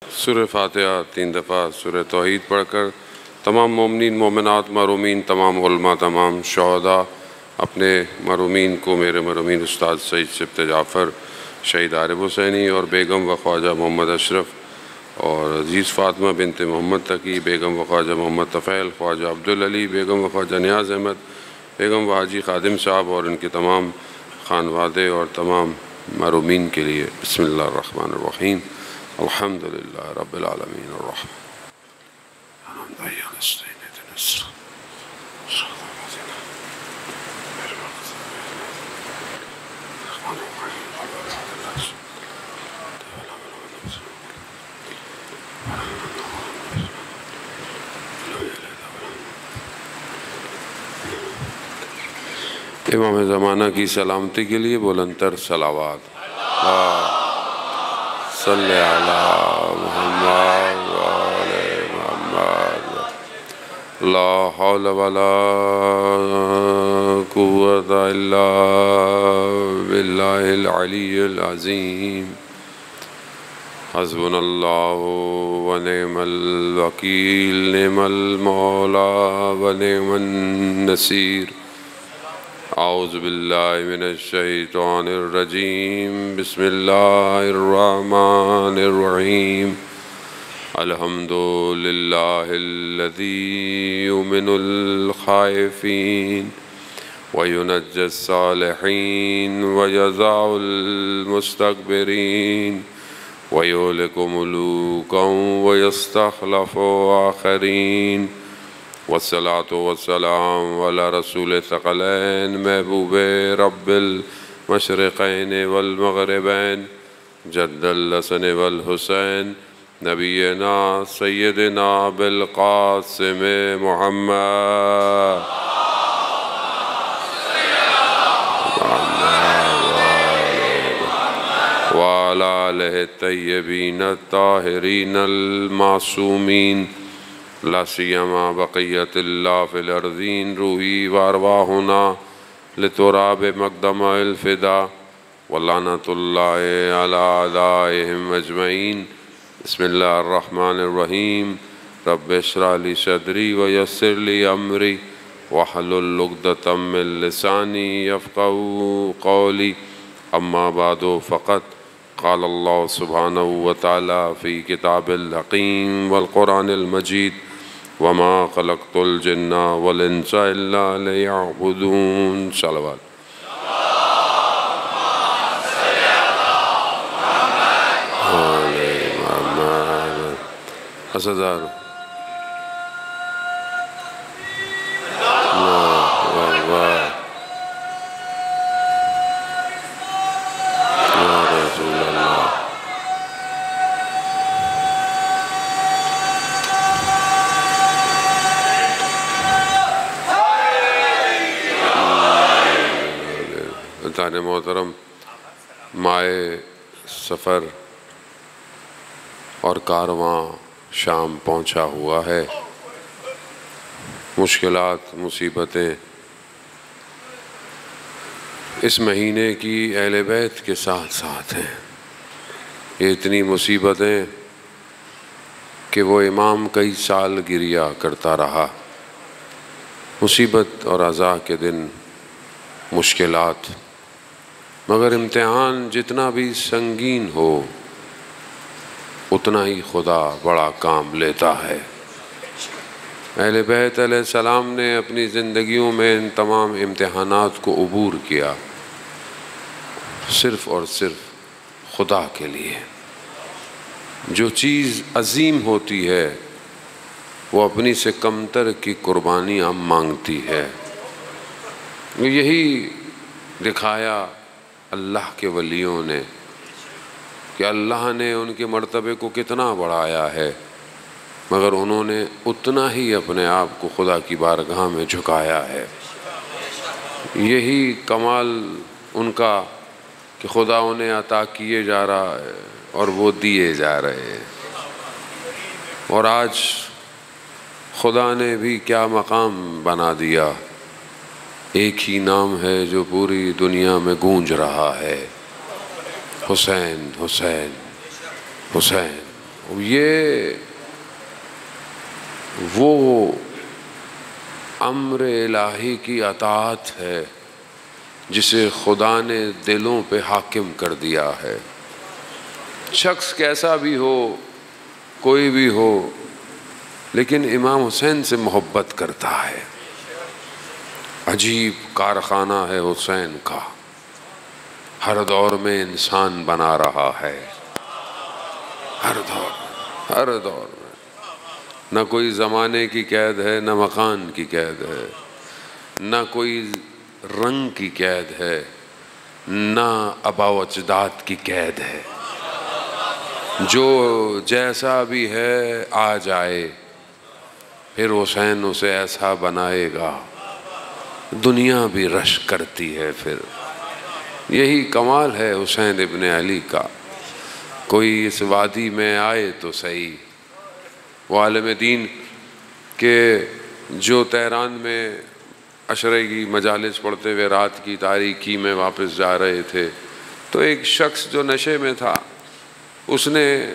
سورہ فاتحہ 3 دفعہ سورہ توحید پڑھ کر تمام مومنین مومنات محرومین تمام علماء تمام شہداء اپنے محرومین کو میرے محرومین استاد سید سبت جعفر شہید عارف حسینی اور بیگم و خواجہ محمد اشرف اور عزیز فاطمہ بنت محمد تقی بیگم و خواجہ محمد طفیل خواجہ عبدالعلی بیگم و خواجہ نیاز احمد بیگم و حاجی خادم صاحب اور ان کے تمام خانوادے اور تمام محرومین کے لیے بسم اللہ الرحمن الرحیم الحمدللہ رب العالمین الرحمن امام زمانہ کی سلامتی کے لیے بلندتر صلوات صلی علی محمد وعلی محمد لا حول ولا قوت الا باللہ العلی العظیم حسبنا اللہ ونعم الوکیل نعم المولا ونعم النصیر اعوذ باللہ من الشیطان الرجیم بسم اللہ الرحمن الرحیم الحمدللہ الذی یؤمن الخائفین وینجی الصالحین ویضع المستکبرین ویہلک ملوکا ویستخلف آخرین والصلاة والسلام علی رسول الثقلین محبوب رب المشرقین والمغربین جد الحسن والحسین نبینا سیدنا بالقاسم محمد وعلی آلہ الطیبین الطاہرین المعصومین لا سیما بقیت اللہ فی الارضین روحی وارواحنا لتراب مقدم الفدا ولعنت اللہ علی اعدائہم اجمعین بسم اللہ الرحمن الرحیم رب اشرح لی صدری ویسر لی امری واحلل عقدۃ من لسانی یفقہوا قولی اما بعد فقط قال اللہ سبحانہ وتعالی فی کتاب الحکیم والقرآن المجید وما خلقت الجن والانس الا لیعبدون صلوات اسدار محترم مائے سفر اور کارواں شام پہنچا ہوا ہے مشکلات مصیبتیں اس مہینے کی اہل بیت کے ساتھ ساتھ ہیں یہ اتنی مصیبتیں کہ وہ امام کئی سال گریہ کرتا رہا مصیبت اور عزا کے دن مشکلات مگر امتحان جتنا بھی سنگین ہو اتنا ہی خدا بڑا کام لیتا ہے اہل بیت علیہ السلام نے اپنی زندگیوں میں ان تمام امتحانات کو عبور کیا صرف اور صرف خدا کے لیے جو چیز عظیم ہوتی ہے وہ اپنی سے کمتر کی قربانیاں مانگتی ہے یہی دکھایا اللہ کے ولیوں نے کہ اللہ نے ان کے مرتبے کو کتنا بڑھایا ہے مگر انہوں نے اتنا ہی اپنے آپ کو خدا کی بارگاہ میں جھکایا ہے یہی کمال ان کا کہ خدا انہیں عطا کیے جا رہا ہے اور وہ دیے جا رہے ہیں اور آج خدا نے بھی کیا مقام بنا دیا ایک ہی نام ہے جو پوری دنیا میں گونج رہا ہے حسین حسین حسین یہ وہ امر الہی کی اطاعت ہے جسے خدا نے دلوں پہ حاکم کر دیا ہے۔ شخص کیسا بھی ہو، کوئی بھی ہو، لیکن امام حسین سے محبت کرتا ہے۔ عجیب کارخانہ ہے حسین کا، ہر دور میں انسان بنا رہا ہے، ہر دور میں۔ نہ کوئی زمانے کی قید ہے، نہ مکان کی قید ہے، نہ کوئی رنگ کی قید ہے، نہ آباء و اجداد کی قید ہے۔ جو جیسا بھی ہے آ جائے، پھر حسین اسے ایسا بنائے گا، دنیا بھی رشک کرتی ہے۔ پھر یہی کمال ہے حسین ابن علی کا۔ کوئی اس وادی میں آئے تو صحیح، وہ عالم دین کے جو تہران میں عشرے کی مجالس پڑھتے ہوئے رات کی تاریکی میں واپس جا رہے تھے، تو ایک شخص جو نشے میں تھا، اس نے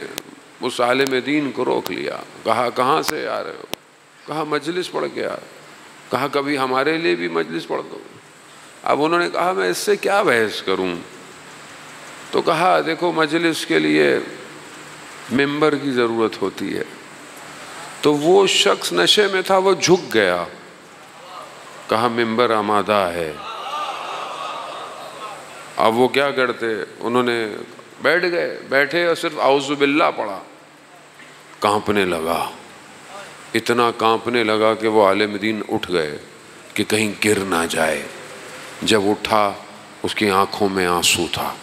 اس عالم دین کو روک لیا، کہا کہاں سے آ رہے ہو؟ کہا مجلس پڑھ کے آ رہے۔ کہا کبھی ہمارے لیے بھی مجلس پڑھ دو۔ اب انہوں نے کہا میں اس سے کیا بحث کروں؟ تو کہا دیکھو مجلس کے لیے ممبر کی ضرورت ہوتی ہے۔ تو وہ شخص نشے میں تھا، وہ جھک گیا، کہا ممبر آمادہ ہے۔ اب وہ کیا کرتے؟ انہوں نے بیٹھ گئے، بیٹھے اور صرف اعوذ باللہ پڑھا، کانپنے لگا، اتنا کانپنے لگا کہ وہ عالم دین اٹھ گئے کہ کہیں گر نہ جائے۔ جب اٹھا اس کی آنکھوں میں آنسو تھا۔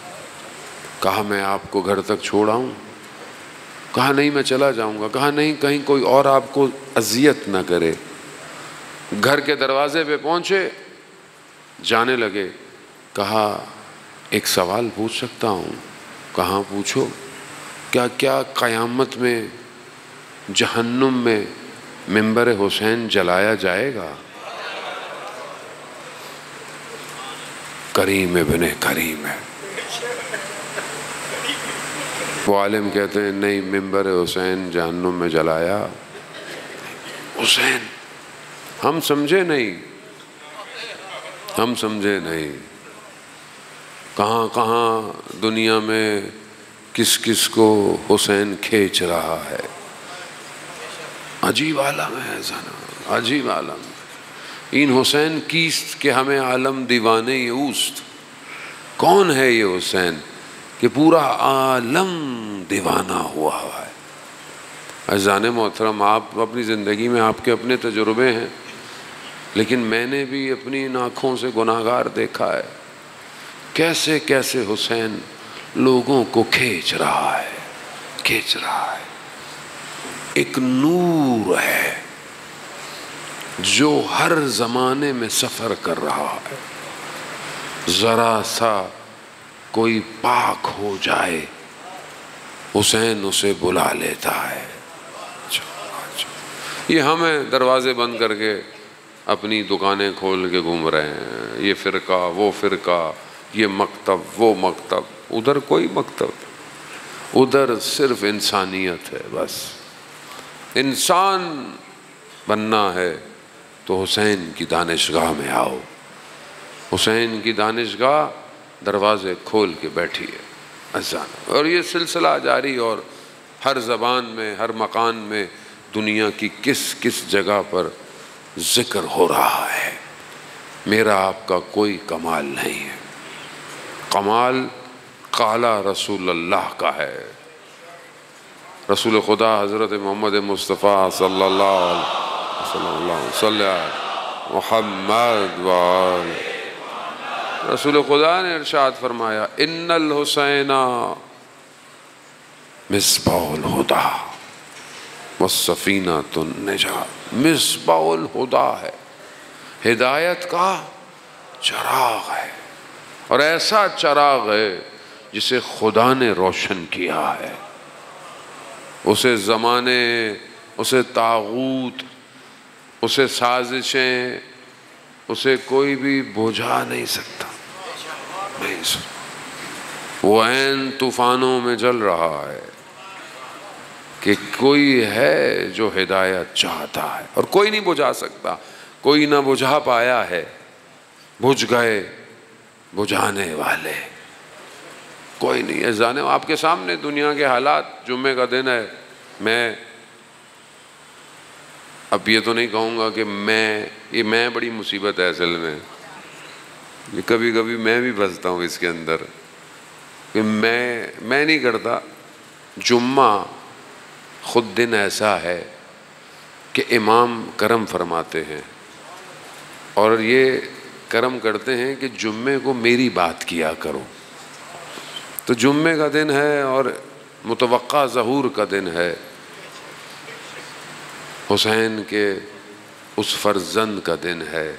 کہا میں آپ کو گھر تک چھوڑ آؤں؟ کہا نہیں میں چلا جاؤں گا۔ کہا نہیں، کہیں کوئی اور آپ کو اذیت نہ کرے۔ گھر کے دروازے پہ پہنچے، جانے لگے، کہا ایک سوال پوچھ سکتا ہوں؟ کہاں پوچھو۔ کیا قیامت میں جہنم میں ممبر حسین جلایا جائے گا؟ کریم ابن کریم ہے۔ وہ عالم کہتے ہیں نہیں، ممبر حسین جہنم میں جلایا حسین ہم سمجھے نہیں، کہاں کہاں دنیا میں کس کس کو حسین کھینچ رہا ہے۔ عجیب عالم ہے زنا، عجیب عالم۔ این حسین کیست کہ ہمیں عالم دیوانے اوست۔ کون ہے یہ حسین کہ پورا عالم دیوانہ ہوا ہے۔ عزیزان محترم، آپ اپنی زندگی میں آپ کے اپنے تجربے ہیں، لیکن میں نے بھی اپنی آنکھوں سے گناہگار دیکھا ہے، کیسے کیسے حسین لوگوں کو کھینچ رہا ہے۔ ایک نور ہے جو ہر زمانے میں سفر کر رہا ہے۔ ذرا سا کوئی پاک ہو جائے، حسین اسے بلا لیتا ہے۔ یہ ہمیں دروازے بند کر کے اپنی دکانیں کھول کے گھوم رہے ہیں، یہ فرقہ وہ فرقہ، یہ مکتب وہ مکتب۔ ادھر کوئی مکتب، ادھر صرف انسانیت ہے۔ بس انسان بننا ہے تو حسین کی دانشگاہ میں آؤ۔ حسین کی دانشگاہ دروازے کھول کے بیٹھی ہے۔ اور یہ سلسلہ جاری، اور ہر زبان میں، ہر مکان میں دنیا کی کس کس جگہ پر ذکر ہو رہا ہے۔ میرا آپ کا کوئی کمال نہیں ہے، کمال قال رسول اللہ کا ہے۔ رسول خدا حضرت محمد مصطفیٰ صلی اللہ علیہ وسلم محمد وآل۔ رسول خدا نے ارشاد فرمایا ان الحسین مصباح الہدی والسفینۃ النجات۔ مصباح الہدی ہے، ہدایت کا چراغ ہے، اور ایسا چراغ ہے جسے خدا نے روشن کیا ہے۔ اسے زمانے، اسے طاغوت، اسے سازشیں، اسے کوئی بھی بجھا نہیں سکتا۔ وہ عین طوفانوں میں جل رہا ہے، کہ کوئی ہے جو ہدایت چاہتا ہے اور کوئی نہیں بجھا سکتا، کوئی نہ بجھا پایا ہے، بجھ گئے بجھانے والے کوئی نہیں ہے۔ جانے آپ کے سامنے دنیا کے حالات، جمعے کا دن ہے، میں اب یہ تو نہیں کہوں گا کہ میں بڑی مصیبت ہے اصل میں، یہ کبھی کبھی میں بھی پھنستا ہوں اس کے اندر کہ میں نہیں کرتا۔ جمعہ خود دن ایسا ہے کہ امام کرم فرماتے ہیں اور یہ کرم کرتے ہیں کہ جمعے کو میری بات کیا کرو۔ تو جمعے کا دن ہے اور متوقع ظہور کا دن ہے، حسین کے اس فرزند کا دن ہے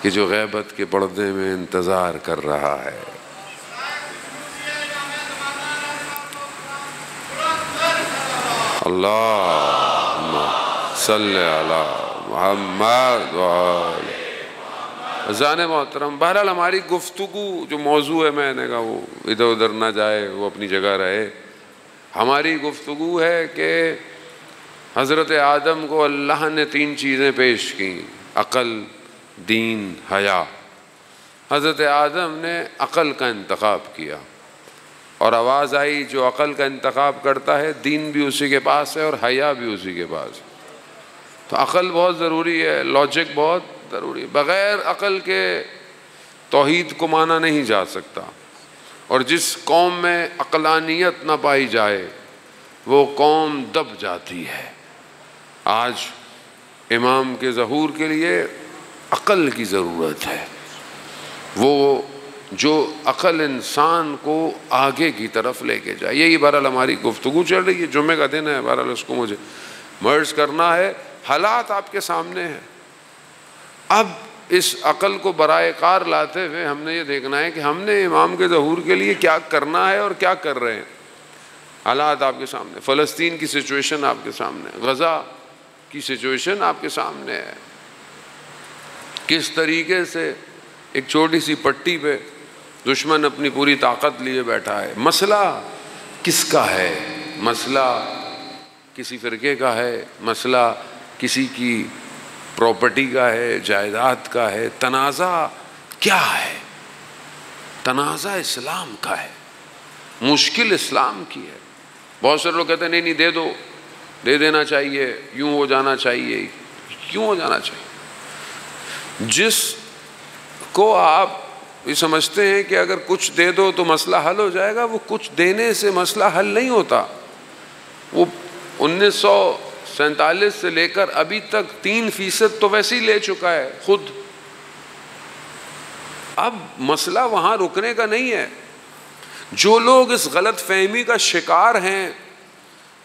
کہ جو غیبت کے پردے میں انتظار کر رہا ہے۔ اللہم صلی علی محمد وآلہ۔ عزیزان محترم، بہرحال ہماری گفتگو جو موضوع ہے، میں نے کہا وہ ادھر ادھر نہ جائے، وہ اپنی جگہ رہے۔ ہماری گفتگو ہے کہ حضرت آدم کو اللہ نے 3 چیزیں پیش کیں: عقل، دین، حیا۔ حضرت آدم نے عقل کا انتخاب کیا اور آواز آئی جو عقل کا انتخاب کرتا ہے دین بھی اسی کے پاس ہے اور حیا بھی اسی کے پاس ہے۔ تو عقل بہت ضروری ہے، لاجک بہت ضروری ہے۔ بغیر عقل کے توحید کو مانا نہیں جا سکتا، اور جس قوم میں عقلانیت نہ پائی جائے وہ قوم دب جاتی ہے۔ آج امام کے ظہور کے لیے عقل کی ضرورت ہے، وہ جو عقل انسان کو آگے کی طرف لے کے جائے۔ یہی بہرحال ہماری گفتگو چل رہی ہے، جمعے کا دن ہے، بہرحال اس کو مجھے مرج کرنا ہے۔ حالات آپ کے سامنے ہیں، اب اس عقل کو برائے کار لاتے ہوئے ہم نے یہ دیکھنا ہے کہ ہم نے امام کے ظہور کے لیے کیا کرنا ہے اور کیا کر رہے ہیں۔ حالات آپ کے سامنے، فلسطین کی سچویشن آپ کے سامنے، غزہ کی سچویشن آپ کے سامنے ہے، کس طریقے سے ایک چھوٹی سی پٹی پہ دشمن اپنی پوری طاقت لیے بیٹھا ہے۔ مسئلہ کس کا ہے؟ مسئلہ کسی فرقے کا ہے، مسئلہ کسی کی پراپرٹی کا ہے، جائیداد کا ہے، تنازع کیا ہے؟ تنازع اسلام کا ہے، مشکل اسلام کی ہے۔ بہت سے لوگ کہتے ہیں نہیں دے دو، دے دینا چاہیے، یوں ہو جانا چاہیے۔ کیوں ہو جانا چاہیے؟ جس کو آپ یہ سمجھتے ہیں کہ اگر کچھ دے دو تو مسئلہ حل ہو جائے گا، وہ کچھ دینے سے مسئلہ حل نہیں ہوتا۔ وہ 1947 سے لے کر ابھی تک 3% تو ویسے ہی لے چکا ہے خود۔ اب مسئلہ وہاں رکنے کا نہیں ہے۔ جو لوگ اس غلط فہمی کا شکار ہیں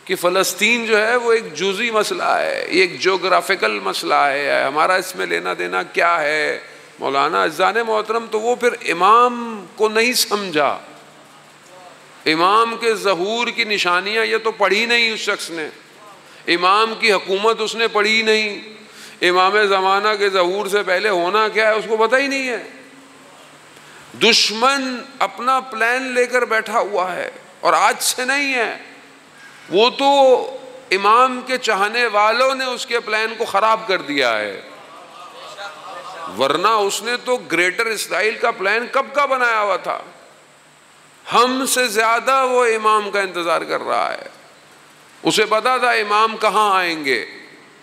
کہ فلسطین جو ہے وہ ایک جزئی مسئلہ ہے، ایک جغرافیکل مسئلہ ہے، ہمارا اس میں لینا دینا کیا ہے، مولانا عزیزان محترم، تو وہ پھر امام کو نہیں سمجھا۔ امام کے ظہور کی نشانیاں یہ تو پڑھی نہیں اس شخص نے، امام کی حکومت اس نے پڑھی نہیں، امام زمانہ کے ظہور سے پہلے ہونا کیا ہے اس کو پتہ ہی نہیں ہے۔ دشمن اپنا پلان لے کر بیٹھا ہوا ہے اور آج سے نہیں ہے، وہ تو امام کے چاہنے والوں نے اس کے پلان کو خراب کر دیا ہے، ورنہ اس نے تو گریٹر اسرائیل کا پلان کب کا بنایا ہوا تھا۔ ہم سے زیادہ وہ امام کا انتظار کر رہا ہے، اسے پتا تھا امام کہاں آئیں گے،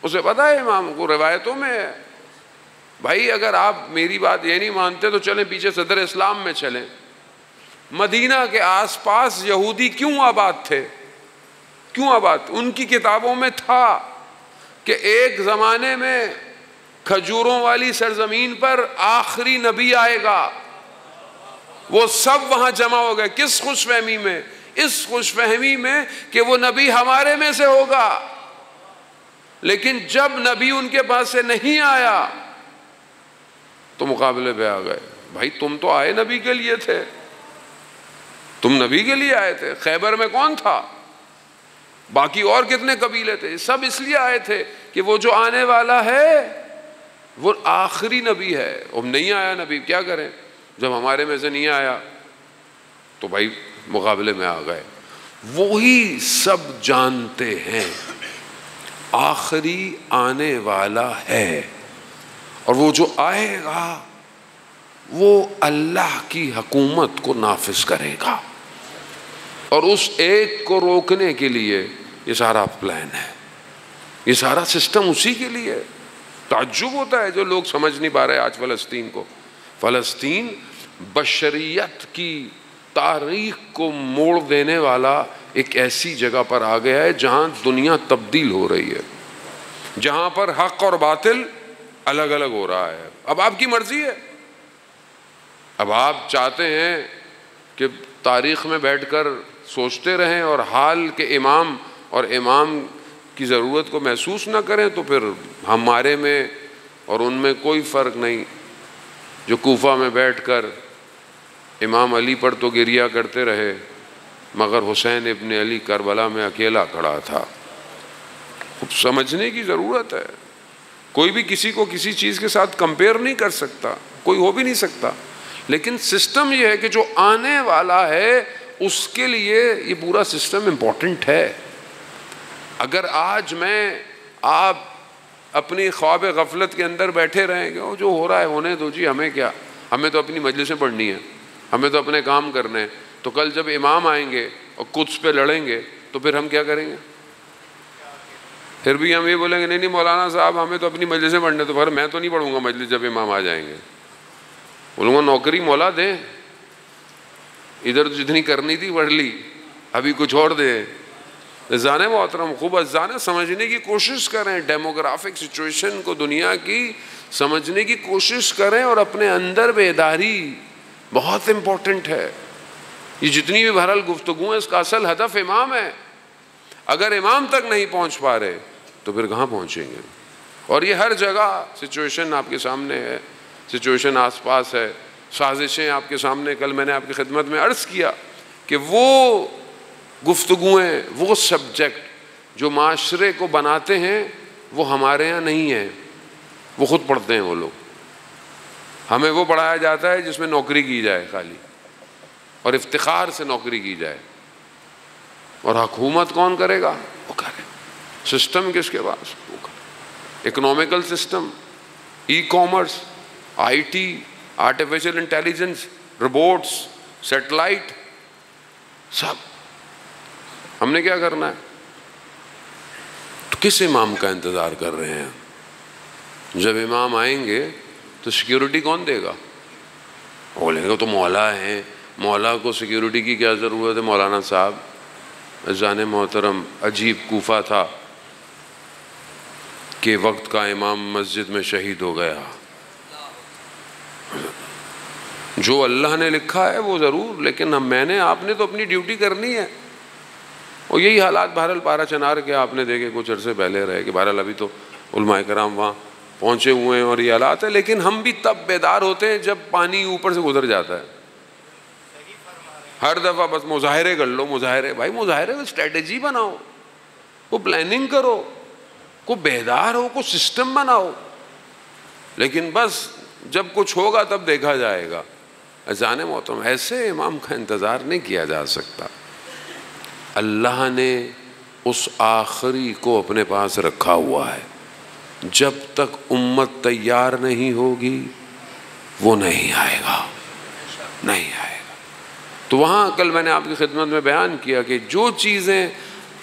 اسے پتا ہے امام کو، روایتوں میں ہے۔ بھائی اگر آپ میری بات یہ نہیں مانتے تو چلیں پیچھے صدر اسلام میں چلیں۔ مدینہ کے آس پاس یہودی کیوں آباد تھے؟ کیوں آباد؟ ان کی کتابوں میں تھا کہ ایک زمانے میں کھجوروں والی سرزمین پر آخری نبی آئے گا۔ وہ سب وہاں جمع ہو گئے، کس خوش فہمی میں؟ اس خوش فہمی میں کہ وہ نبی ہمارے میں سے ہوگا۔ لیکن جب نبی ان کے پاس سے نہیں آیا تو مقابلے پہ آ گئے۔ بھائی تم تو آئے نبی کے لیے تھے، تم نبی کے لیے آئے تھے۔ خیبر میں کون تھا؟ باقی اور کتنے قبیلے تھے؟ سب اس لیے آئے تھے کہ وہ جو آنے والا ہے وہ آخری نبی ہے۔ اب نہیں آیا نبی، کیا کریں؟ جب ہمارے میں سے نہیں آیا تو بھائی مقابلے میں آ گئے۔ وہی سب جانتے ہیں آخری آنے والا ہے، اور وہ جو آئے گا وہ اللہ کی حکومت کو نافذ کرے گا، اور اس ایک کو روکنے کے لیے یہ سارا پلان ہے، یہ سارا سسٹم اسی کے لیے ہے۔ تعجب ہوتا ہے جو لوگ سمجھ نہیں پا رہے آج فلسطین کو۔ فلسطین بشریت کی تاریخ کو موڑ دینے والا ایک ایسی جگہ پر آ گیا ہے جہاں دنیا تبدیل ہو رہی ہے، جہاں پر حق اور باطل الگ الگ ہو رہا ہے۔ اب آپ کی مرضی ہے، اب آپ چاہتے ہیں کہ تاریخ میں بیٹھ کر سوچتے رہیں اور حال کے امام اور امام کی ضرورت کو محسوس نہ کریں، تو پھر ہمارے میں اور ان میں کوئی فرق نہیں۔ جو کوفہ میں بیٹھ کر امام علی پر تو گریہ کرتے رہے، مگر حسین ابن علی کربلا میں اکیلا کھڑا تھا۔ خوب سمجھنے کی ضرورت ہے، کوئی بھی کسی کو کسی چیز کے ساتھ کمپیئر نہیں کر سکتا، کوئی ہو بھی نہیں سکتا، لیکن سسٹم یہ ہے کہ جو آنے والا ہے اس کے لیے یہ پورا سسٹم امپورٹنٹ ہے۔ اگر آج آپ اپنی خواب غفلت کے اندر بیٹھے رہیں گے، جو ہو رہا ہے ہونے دو جی، ہمیں کیا، ہمیں تو اپنی مجلسیں پڑھنی ہے، ہمیں تو اپنے کام کرنے ہیں، تو کل جب امام آئیں گے اور قدس پہ لڑیں گے تو پھر ہم کیا کریں گے؟ پھر بھی ہم یہ بولیں گے نہیں نہیں مولانا صاحب ہمیں تو اپنی مجلسیں پڑھنے، تو پھر میں تو نہیں پڑھوں گا مجلس جب امام آ جائیں گے۔ بولوں گا نوکری مولا دیں، ادھر جتنی کرنی تھی پڑھ لی، ابھی کچھ اور دے۔ عزیزان محترم، خوب عزیزان سمجھنے کی کوشش کریں، ڈیموگرافک سچویشن کو دنیا کی سمجھنے کی کوشش کریں، اور اپنے اندر بیداری بہت امپورٹنٹ ہے۔ یہ جتنی بھی بہرحال گفتگو ہے اس کا اصل ہدف امام ہے۔ اگر امام تک نہیں پہنچ پا رہے تو پھر کہاں پہنچیں گے؟ اور یہ ہر جگہ سچویشن آپ کے سامنے ہے، سچویشن آس پاس ہے، سازشیں آپ کے سامنے۔ کل میں نے آپ کی خدمت میں عرض کیا کہ وہ گفتگویں، وہ سبجیکٹ جو معاشرے کو بناتے ہیں وہ ہمارے ہاں نہیں ہیں، وہ خود پڑھتے ہیں وہ لوگ۔ ہمیں وہ پڑھایا جاتا ہے جس میں نوکری کی جائے خالی، اور افتخار سے نوکری کی جائے، اور حکومت کون کرے گا؟ وہ کرے۔ سسٹم کس کے پاس؟ وہ کرے۔ Economical system, e commerce, I T, artificial intelligence, robots, satellite, سب ہم نے کیا کرنا ہے؟ تو کس امام کا انتظار کر رہے ہیں؟ جب امام آئیں گے تو سیکیورٹی کون دے گا؟ بولیں گے تو مولا ہیں، مولا کو سیکیورٹی کی کیا ضرورت ہے؟ مولانا صاحب عزیزان محترم، عجیب کوفہ تھا کہ وقت کا امام مسجد میں شہید ہو گیا۔ جو اللہ نے لکھا ہے وہ ضرور، لیکن میں نے آپ نے تو اپنی ڈیوٹی کرنی ہے۔ اور یہی حالات بہرحال پارا چنار کے آپ نے دیکھے کچھ عرصے پہلے رہے کہ بہرحال ابھی تو علماء کرام وہاں پہنچے ہوئے ہیں اور یہ حالات ہے، لیکن ہم بھی تب بیدار ہوتے ہیں جب پانی اوپر سے گزر جاتا ہے۔ ہر دفعہ بس مظاہرے کر لو، مظاہرے، بھائی مظاہرے میں اسٹریٹجی بناؤ، کو پلاننگ کرو، کو بیدار ہو، کو سسٹم بناؤ، لیکن بس جب کچھ ہوگا تب دیکھا جائے گا۔ عزیزان محترم، ایسے امام کا انتظار نہیں کیا جا سکتا۔ اللہ نے اس آخری کو اپنے پاس رکھا ہوا ہے، جب تک امت تیار نہیں ہوگی وہ نہیں آئے گا، نہیں آئے گا۔ تو وہاں کل میں نے آپ کی خدمت میں بیان کیا کہ جو چیزیں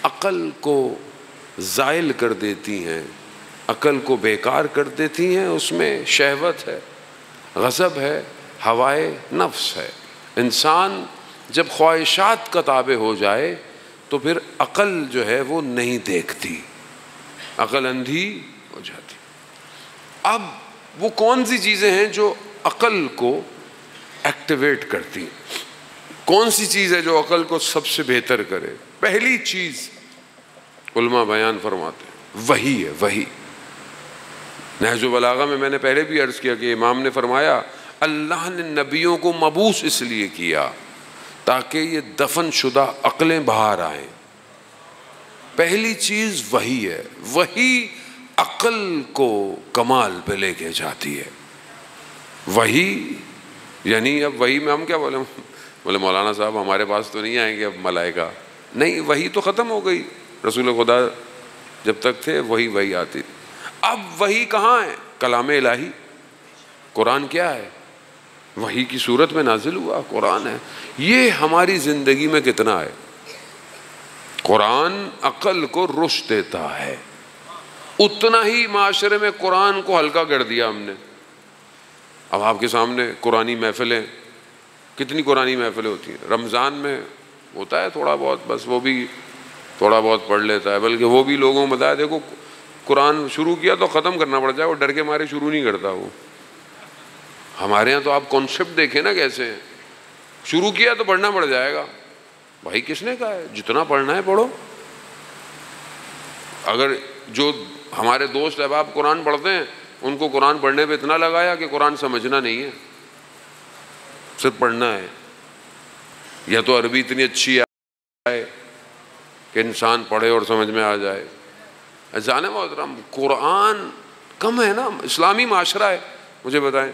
عقل کو زائل کر دیتی ہیں، عقل کو بیکار کر دیتی ہیں، اس میں شہوت ہے، غضب ہے، ہوائے نفس ہے۔ انسان جب خواہشات کا تابع ہو جائے تو پھر عقل جو ہے وہ نہیں دیکھتی، عقل اندھی ہو جاتی۔ اب وہ کون سی چیزیں ہیں جو عقل کو ایکٹیویٹ کرتی ہیں؟ کون سی چیز ہے جو عقل کو سب سے بہتر کرے؟ پہلی چیز علماء بیان فرماتے ہیں وحی ہے، وحی۔ نہج البلاغہ میں نے پہلے بھی عرض کیا کہ امام نے فرمایا اللہ نے نبیوں کو مبعوث اس لیے کیا تاکہ یہ دفن شدہ عقلیں باہر آئیں۔ پہلی چیز وحی ہے، وحی عقل کو کمال پہ لے کے جاتی ہے۔ وحی یعنی اب وحی میں ہم کیا بولے مولانا صاحب ہمارے پاس تو نہیں آئیں گے اب ملائکہ، نہیں وہی تو ختم ہو گئی. رسول خدا جب تک تھے وہی آتی. اب وہی کہاں ہے؟ کلام الہی قرآن کیا ہے؟ وحی کی صورت میں نازل ہوا قرآن ہے. یہ ہماری زندگی میں کتنا ہے؟ قرآن عقل کو رشد دیتا ہے. اتنا ہی معاشرے میں قرآن کو ہلکا کر دیا ہم نے. اب آپ کے سامنے قرآنی محفلیں، کتنی قرآنی محفلیں ہوتی ہیں. رمضان میں ہوتا ہے تھوڑا بہت، بس وہ بھی تھوڑا بہت پڑھ لیتا ہے، بلکہ وہ بھی لوگوں کو بتایا دیکھو قرآن شروع کیا تو ختم کرنا پڑ جائے، وہ ڈر کے مارے شروع نہیں کرتا. وہ ہمارے ہاں تو آپ کانسیپٹ دیکھیں نا کیسے ہیں. شروع کیا تو پڑھنا پڑ جائے گا. بھائی کس نے کہا ہے جتنا پڑھنا ہے پڑھو. اگر جو ہمارے دوست احباب قرآن پڑھتے ہیں ان کو قرآن پڑھنے پہ اتنا لگایا کہ قرآن سمجھنا نہیں ہے، صرف پڑھنا ہے. یا تو عربی اتنی اچھی آئے کہ انسان پڑھے اور سمجھ میں آ جائے. جانے محترم قرآن کم ہے نا. اسلامی معاشرہ ہے. مجھے بتائیں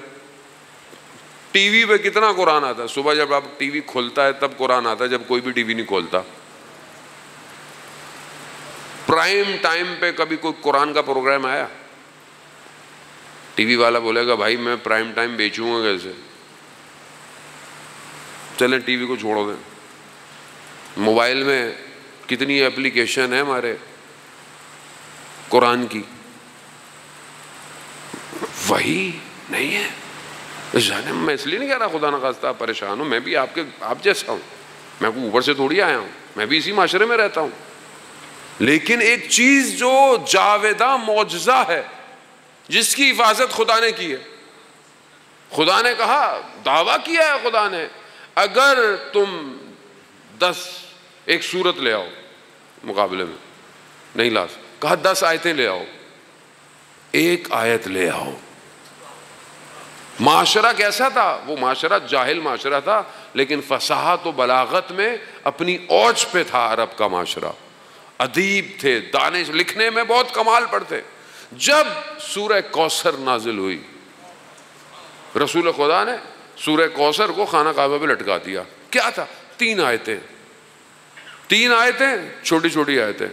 ٹی وی پہ کتنا قرآن آتا ہے؟ صبح جب آپ ٹی وی کھولتا ہے تب قرآن آتا ہے، جب کوئی بھی ٹی وی نہیں کھولتا. پرائم ٹائم پہ کبھی کوئی قرآن کا پروگرام آیا؟ ٹی وی والا بولے گا بھائی میں پرائم ٹائم بیچوں گا کیسے؟ چلیں ٹی وی کو چھوڑو دیں. موبائل میں کتنی اپلیکیشن ہے ہمارے قرآن کی. وہی نہیں ہے. میں اس لیے نہیں کہہ رہا خدا نخواستہ آپ پریشان ہوں، میں بھی آپ جیسا ہوں. میں کوئی اوپر سے تھوڑی آیا ہوں، میں بھی اسی معاشرے میں رہتا ہوں. لیکن ایک چیز جو جاوداں معجزہ ہے جس کی حفاظت خدا نے کی ہے. خدا نے کہا، دعویٰ کیا ہے خدا نے، اگر تم 10 ایک سورت لے آؤ مقابلے میں، نہیں لا کہا 10 آیتیں لے آؤ، ایک آیت لے آؤ. معاشرہ کیسا تھا؟ وہ معاشرہ جاہل معاشرہ تھا، لیکن فصاحت و بلاغت میں اپنی اوج پہ تھا. عرب کا معاشرہ ادیب تھے، دانش، لکھنے میں بہت کمال پڑھتے. جب سورہ کوثر نازل ہوئی، رسول خدا نے سورہ کوثر کو خانہ کعبہ پہ لٹکا دیا. کیا تھا؟ 3 آیتیں، 3 آیتیں، چھوٹی چھوٹی آیتیں.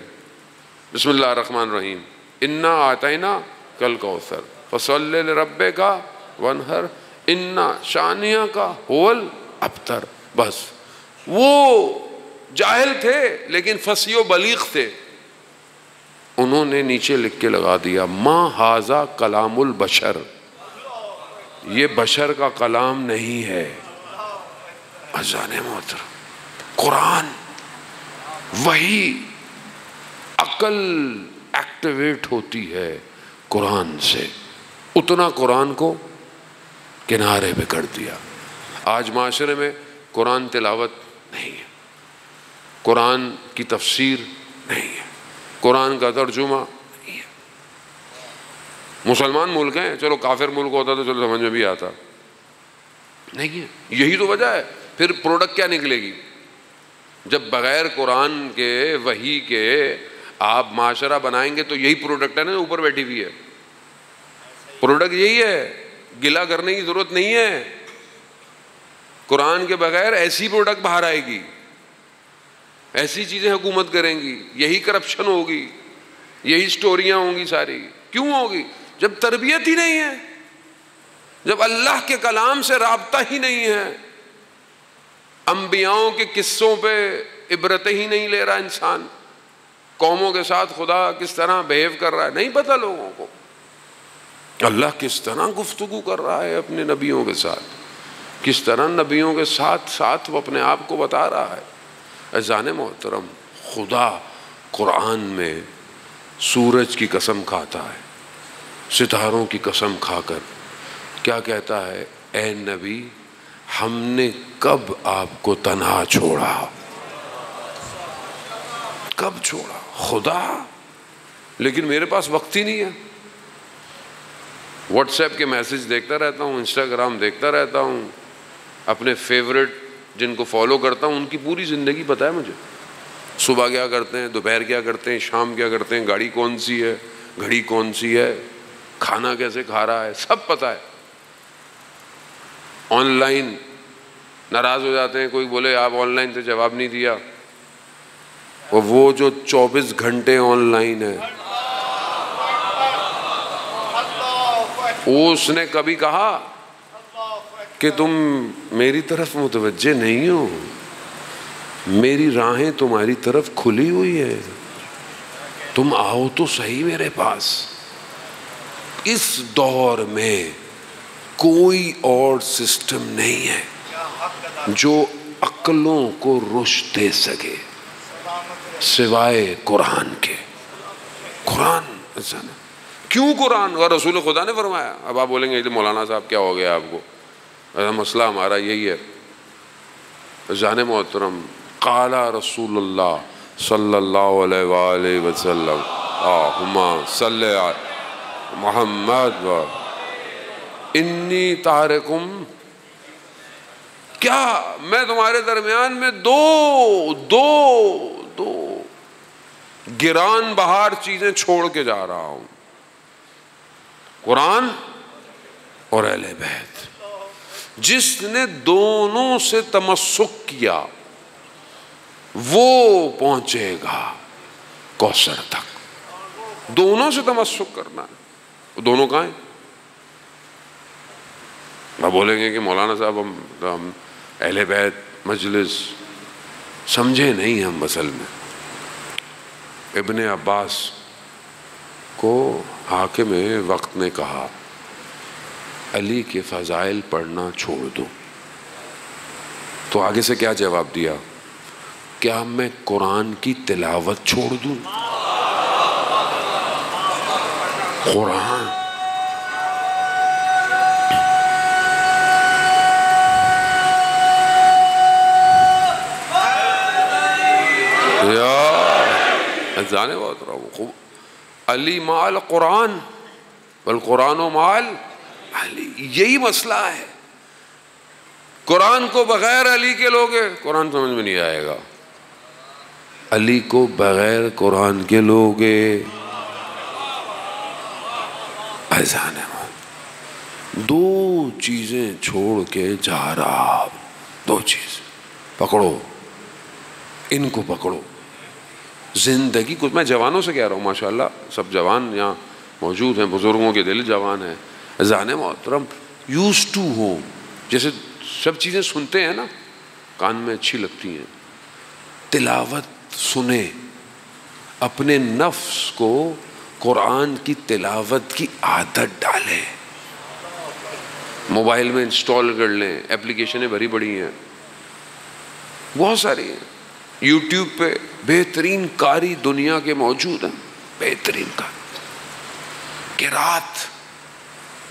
بسم اللہ الرحمن الرحیم، انا اعطینا کل کوثر فصلی لربک وانحر انا شانئک هو الابتر. بس وہ جاہل تھے لیکن فصیح و بلیغ تھے. انہوں نے نیچے لکھ کے لگا دیا ما ھذا کلام البشر، یہ بشر کا کلام نہیں ہے. اذان محترم قرآن وہی عقل ایکٹیویٹ ہوتی ہے قرآن سے. اتنا قرآن کو کنارے پہ کر دیا. آج معاشرے میں قرآن تلاوت نہیں ہے، قرآن کی تفسیر نہیں ہے، قرآن کا ترجمہ نہیں ہے. مسلمان ملک ہیں، چلو کافر ملک ہوتا تو چلو سمجھ میں بھی آتا، نہیں ہے. یہی تو وجہ ہے. پھر پروڈکٹ کیا نکلے گی جب بغیر قرآن کے وحی کے آپ معاشرہ بنائیں گے؟ تو یہی پروڈکٹ ہے نا اوپر بیٹھی ہوئی ہے. پروڈکٹ یہی ہے، گلا کرنے کی ضرورت نہیں ہے. قرآن کے بغیر ایسی پروڈکٹ باہر آئے گی، ایسی چیزیں حکومت کریں گی، یہی کرپشن ہوگی، یہی سٹوریاں ہوں گی ساری. کیوں ہوگی؟ جب تربیت ہی نہیں ہے، جب اللہ کے کلام سے رابطہ ہی نہیں ہے، انبیاؤں کے قصوں پہ عبرت ہی نہیں لے رہا انسان. قوموں کے ساتھ خدا کس طرح بہیو کر رہا ہے نہیں پتہ لوگوں کو. اللہ کس طرح گفتگو کر رہا ہے اپنے نبیوں کے ساتھ، کس طرح نبیوں کے ساتھ ساتھ وہ اپنے آپ کو بتا رہا ہے. اذان محترم خدا قرآن میں سورج کی قسم کھاتا ہے، ستاروں کی قسم کھا کر کیا کہتا ہے؟ اے نبی ہم نے کب آپ کو تنہا چھوڑا؟ کب چھوڑا؟ خدا. لیکن میرے پاس وقت ہی نہیں ہے. واٹس ایپ کے میسج دیکھتا رہتا ہوں، انسٹاگرام دیکھتا رہتا ہوں، اپنے فیورٹ جن کو فالو کرتا ہوں ان کی پوری زندگی پتہ ہے مجھے. صبح کیا کرتے ہیں، دوپہر کیا کرتے ہیں، شام کیا کرتے ہیں، گاڑی کون سی ہے، گھڑی کون سی ہے، کھانا کیسے کھا رہا ہے، سب پتہ ہے. آن لائن ناراض ہو جاتے ہیں، کوئی بولے آپ آن لائن سے جواب نہیں دیا، وہ جو 24 گھنٹے آن لائن ہے، اس نے کبھی کہا کہ تم میری طرف متوجہ نہیں ہو؟ میری راہیں تمہاری طرف کھلی ہوئی ہے، تم آؤ تو صحیح میرے پاس۔ اس دور میں کوئی اور سسٹم نہیں ہے جو عقلوں کو رشد دے سکے سوائے قرآن کے۔ قرآن کیوں؟ قرآن اور رسول خدا نے فرمایا۔ اب آپ بولیں گے مولانا صاحب کیا ہو گیا آپ کو؟ مسئلہ ہمارا یہی ہے جان محترم، قال رسول اللہ صلی اللہ علیہ وآلہ وسلم اللہم صلی علی محمد و انی تارکم، کیا میں تمہارے درمیان میں دو گران بہار چیزیں چھوڑ کے جا رہا ہوں، قرآن اور اہل بیت۔ جس نے دونوں سے تمسک کیا وہ پہنچے گا کوثر تک۔ دونوں سے تمسک کرنا ہے، دونوں کہاں ہیں؟ آپ بولیں گے کہ مولانا صاحب ہم اہل بیت مجلس سمجھے نہیں ہم اصل میں۔ ابن عباس کو حاکم وقت نے کہا علی کے فضائل پڑھنا چھوڑ دو، تو آگے سے کیا جواب دیا؟ کیا میں قرآن کی تلاوت چھوڑ دوں؟ قرآن جانے بہت رہا ہوں، علی مال قرآن والقرآن و مال علی، یہی مسئلہ ہے۔ قرآن کو بغیر علی کے لوگے قرآن سمجھ میں نہیں آئے گا، علی کو بغیر قرآن کے لوگے اذان ہے۔ دو چیزیں چھوڑ کے جا رہا، دو چیز پکڑو، ان کو پکڑو۔ زندگی کو میں جوانوں سے کہہ رہا ہوں، ماشاءاللہ سب جوان یہاں موجود ہیں، بزرگوں کے دل جوان ہیں۔ اذان محترم یوز ٹو ہو، جیسے سب چیزیں سنتے ہیں نا کان میں اچھی لگتی ہیں، تلاوت سنیں، اپنے نفس کو قرآن کی تلاوت کی عادت ڈالیں۔ موبائل میں انسٹال کر لیں، اپلیکیشنیں بھری بڑی ہیں، بہت ساری ہیں۔ یوٹیوب پہ بہترین قاری دنیا کے موجود ہیں، بہترین قاری، قرات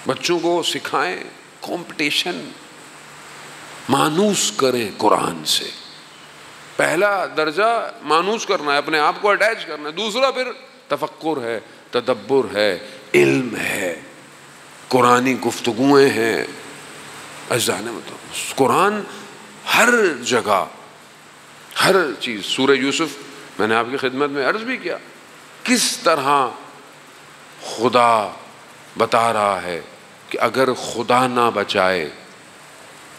بچوں کو سکھائیں، کمپٹیشن مانوس کریں قرآن سے۔ پہلا درجہ مانوس کرنا ہے، اپنے آپ کو اٹیچ کرنا ہے، دوسرا پھر تفکر ہے، تدبر ہے، علم ہے، قرآنی گفتگویں ہیں۔ قرآن ہر جگہ، ہر چیز۔ سورہ یوسف میں نے آپ کی خدمت میں عرض بھی کیا، کس طرح خدا بتا رہا ہے کہ اگر خدا نہ بچائے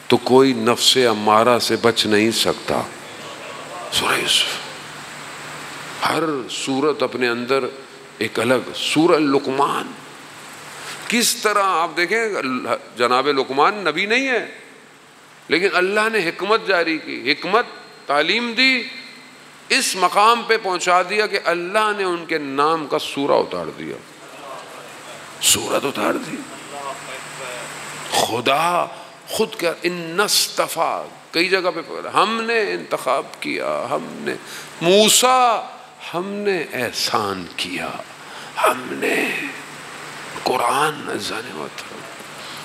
تو کوئی نفس امارہ سے بچ نہیں سکتا۔ سورہ یوسف، ہر سورت اپنے اندر ایک الگ۔ سورہ لقمان، کس طرح آپ دیکھیں، جناب لقمان نبی نہیں ہے لیکن اللہ نے حکمت جاری کی، حکمت تعلیم دی، اس مقام پہ پہنچا دیا کہ اللہ نے ان کے نام کا سورہ اتار دیا، سورت اتار دی۔ خدا خود کیا ان اصطفیٰ، کئی جگہ پہ ہم نے انتخاب کیا، ہم نے موسیٰ، ہم نے احسان کیا، ہم نے قرآن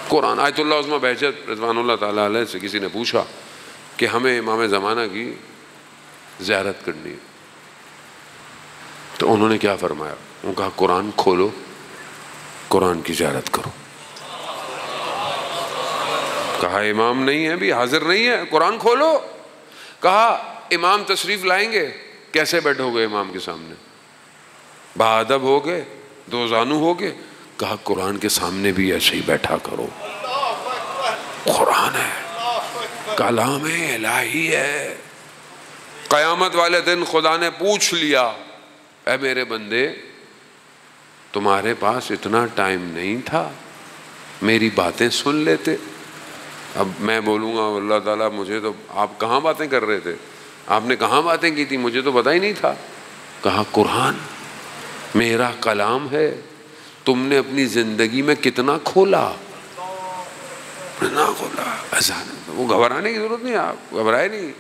قرآن۔ آیت اللہ عظمہ بہجت رضوان اللہ تعالیٰ علیہ سے کسی نے پوچھا کہ ہمیں امام زمانہ کی زیارت کرنی ہے، تو انہوں نے کیا فرمایا؟ انہوں نے کہا قرآن کھولو، قرآن کی زیارت کرو۔ کہا امام نہیں ہے بھی، حاضر نہیں ہے، قرآن کھولو۔ کہا امام تشریف لائیں گے، کیسے بیٹھو گے امام کے سامنے؟ باادب ہو گئے، دو زانو ہو گئے؟ کہا قرآن کے سامنے بھی ایسے ہی بیٹھا کرو، قرآن ہے، کلام الہی ہے، قیامت والے دن خدا نے پوچھ لیا، اے میرے بندے تمہارے پاس اتنا ٹائم نہیں تھا، میری باتیں سن لیتے؟ اب میں بولوں گا اللہ تعالیٰ مجھے تو آپ کہاں باتیں کر رہے تھے، آپ نے کہاں باتیں کی تھی، مجھے تو پتہ ہی نہیں تھا۔ کہا قرآن میرا کلام ہے، تم نے اپنی زندگی میں کتنا کھولا، کتنا کھولا۔ ایسا وہ گھبرانے کی ضرورت نہیں، آپ گھبرائے نہیں،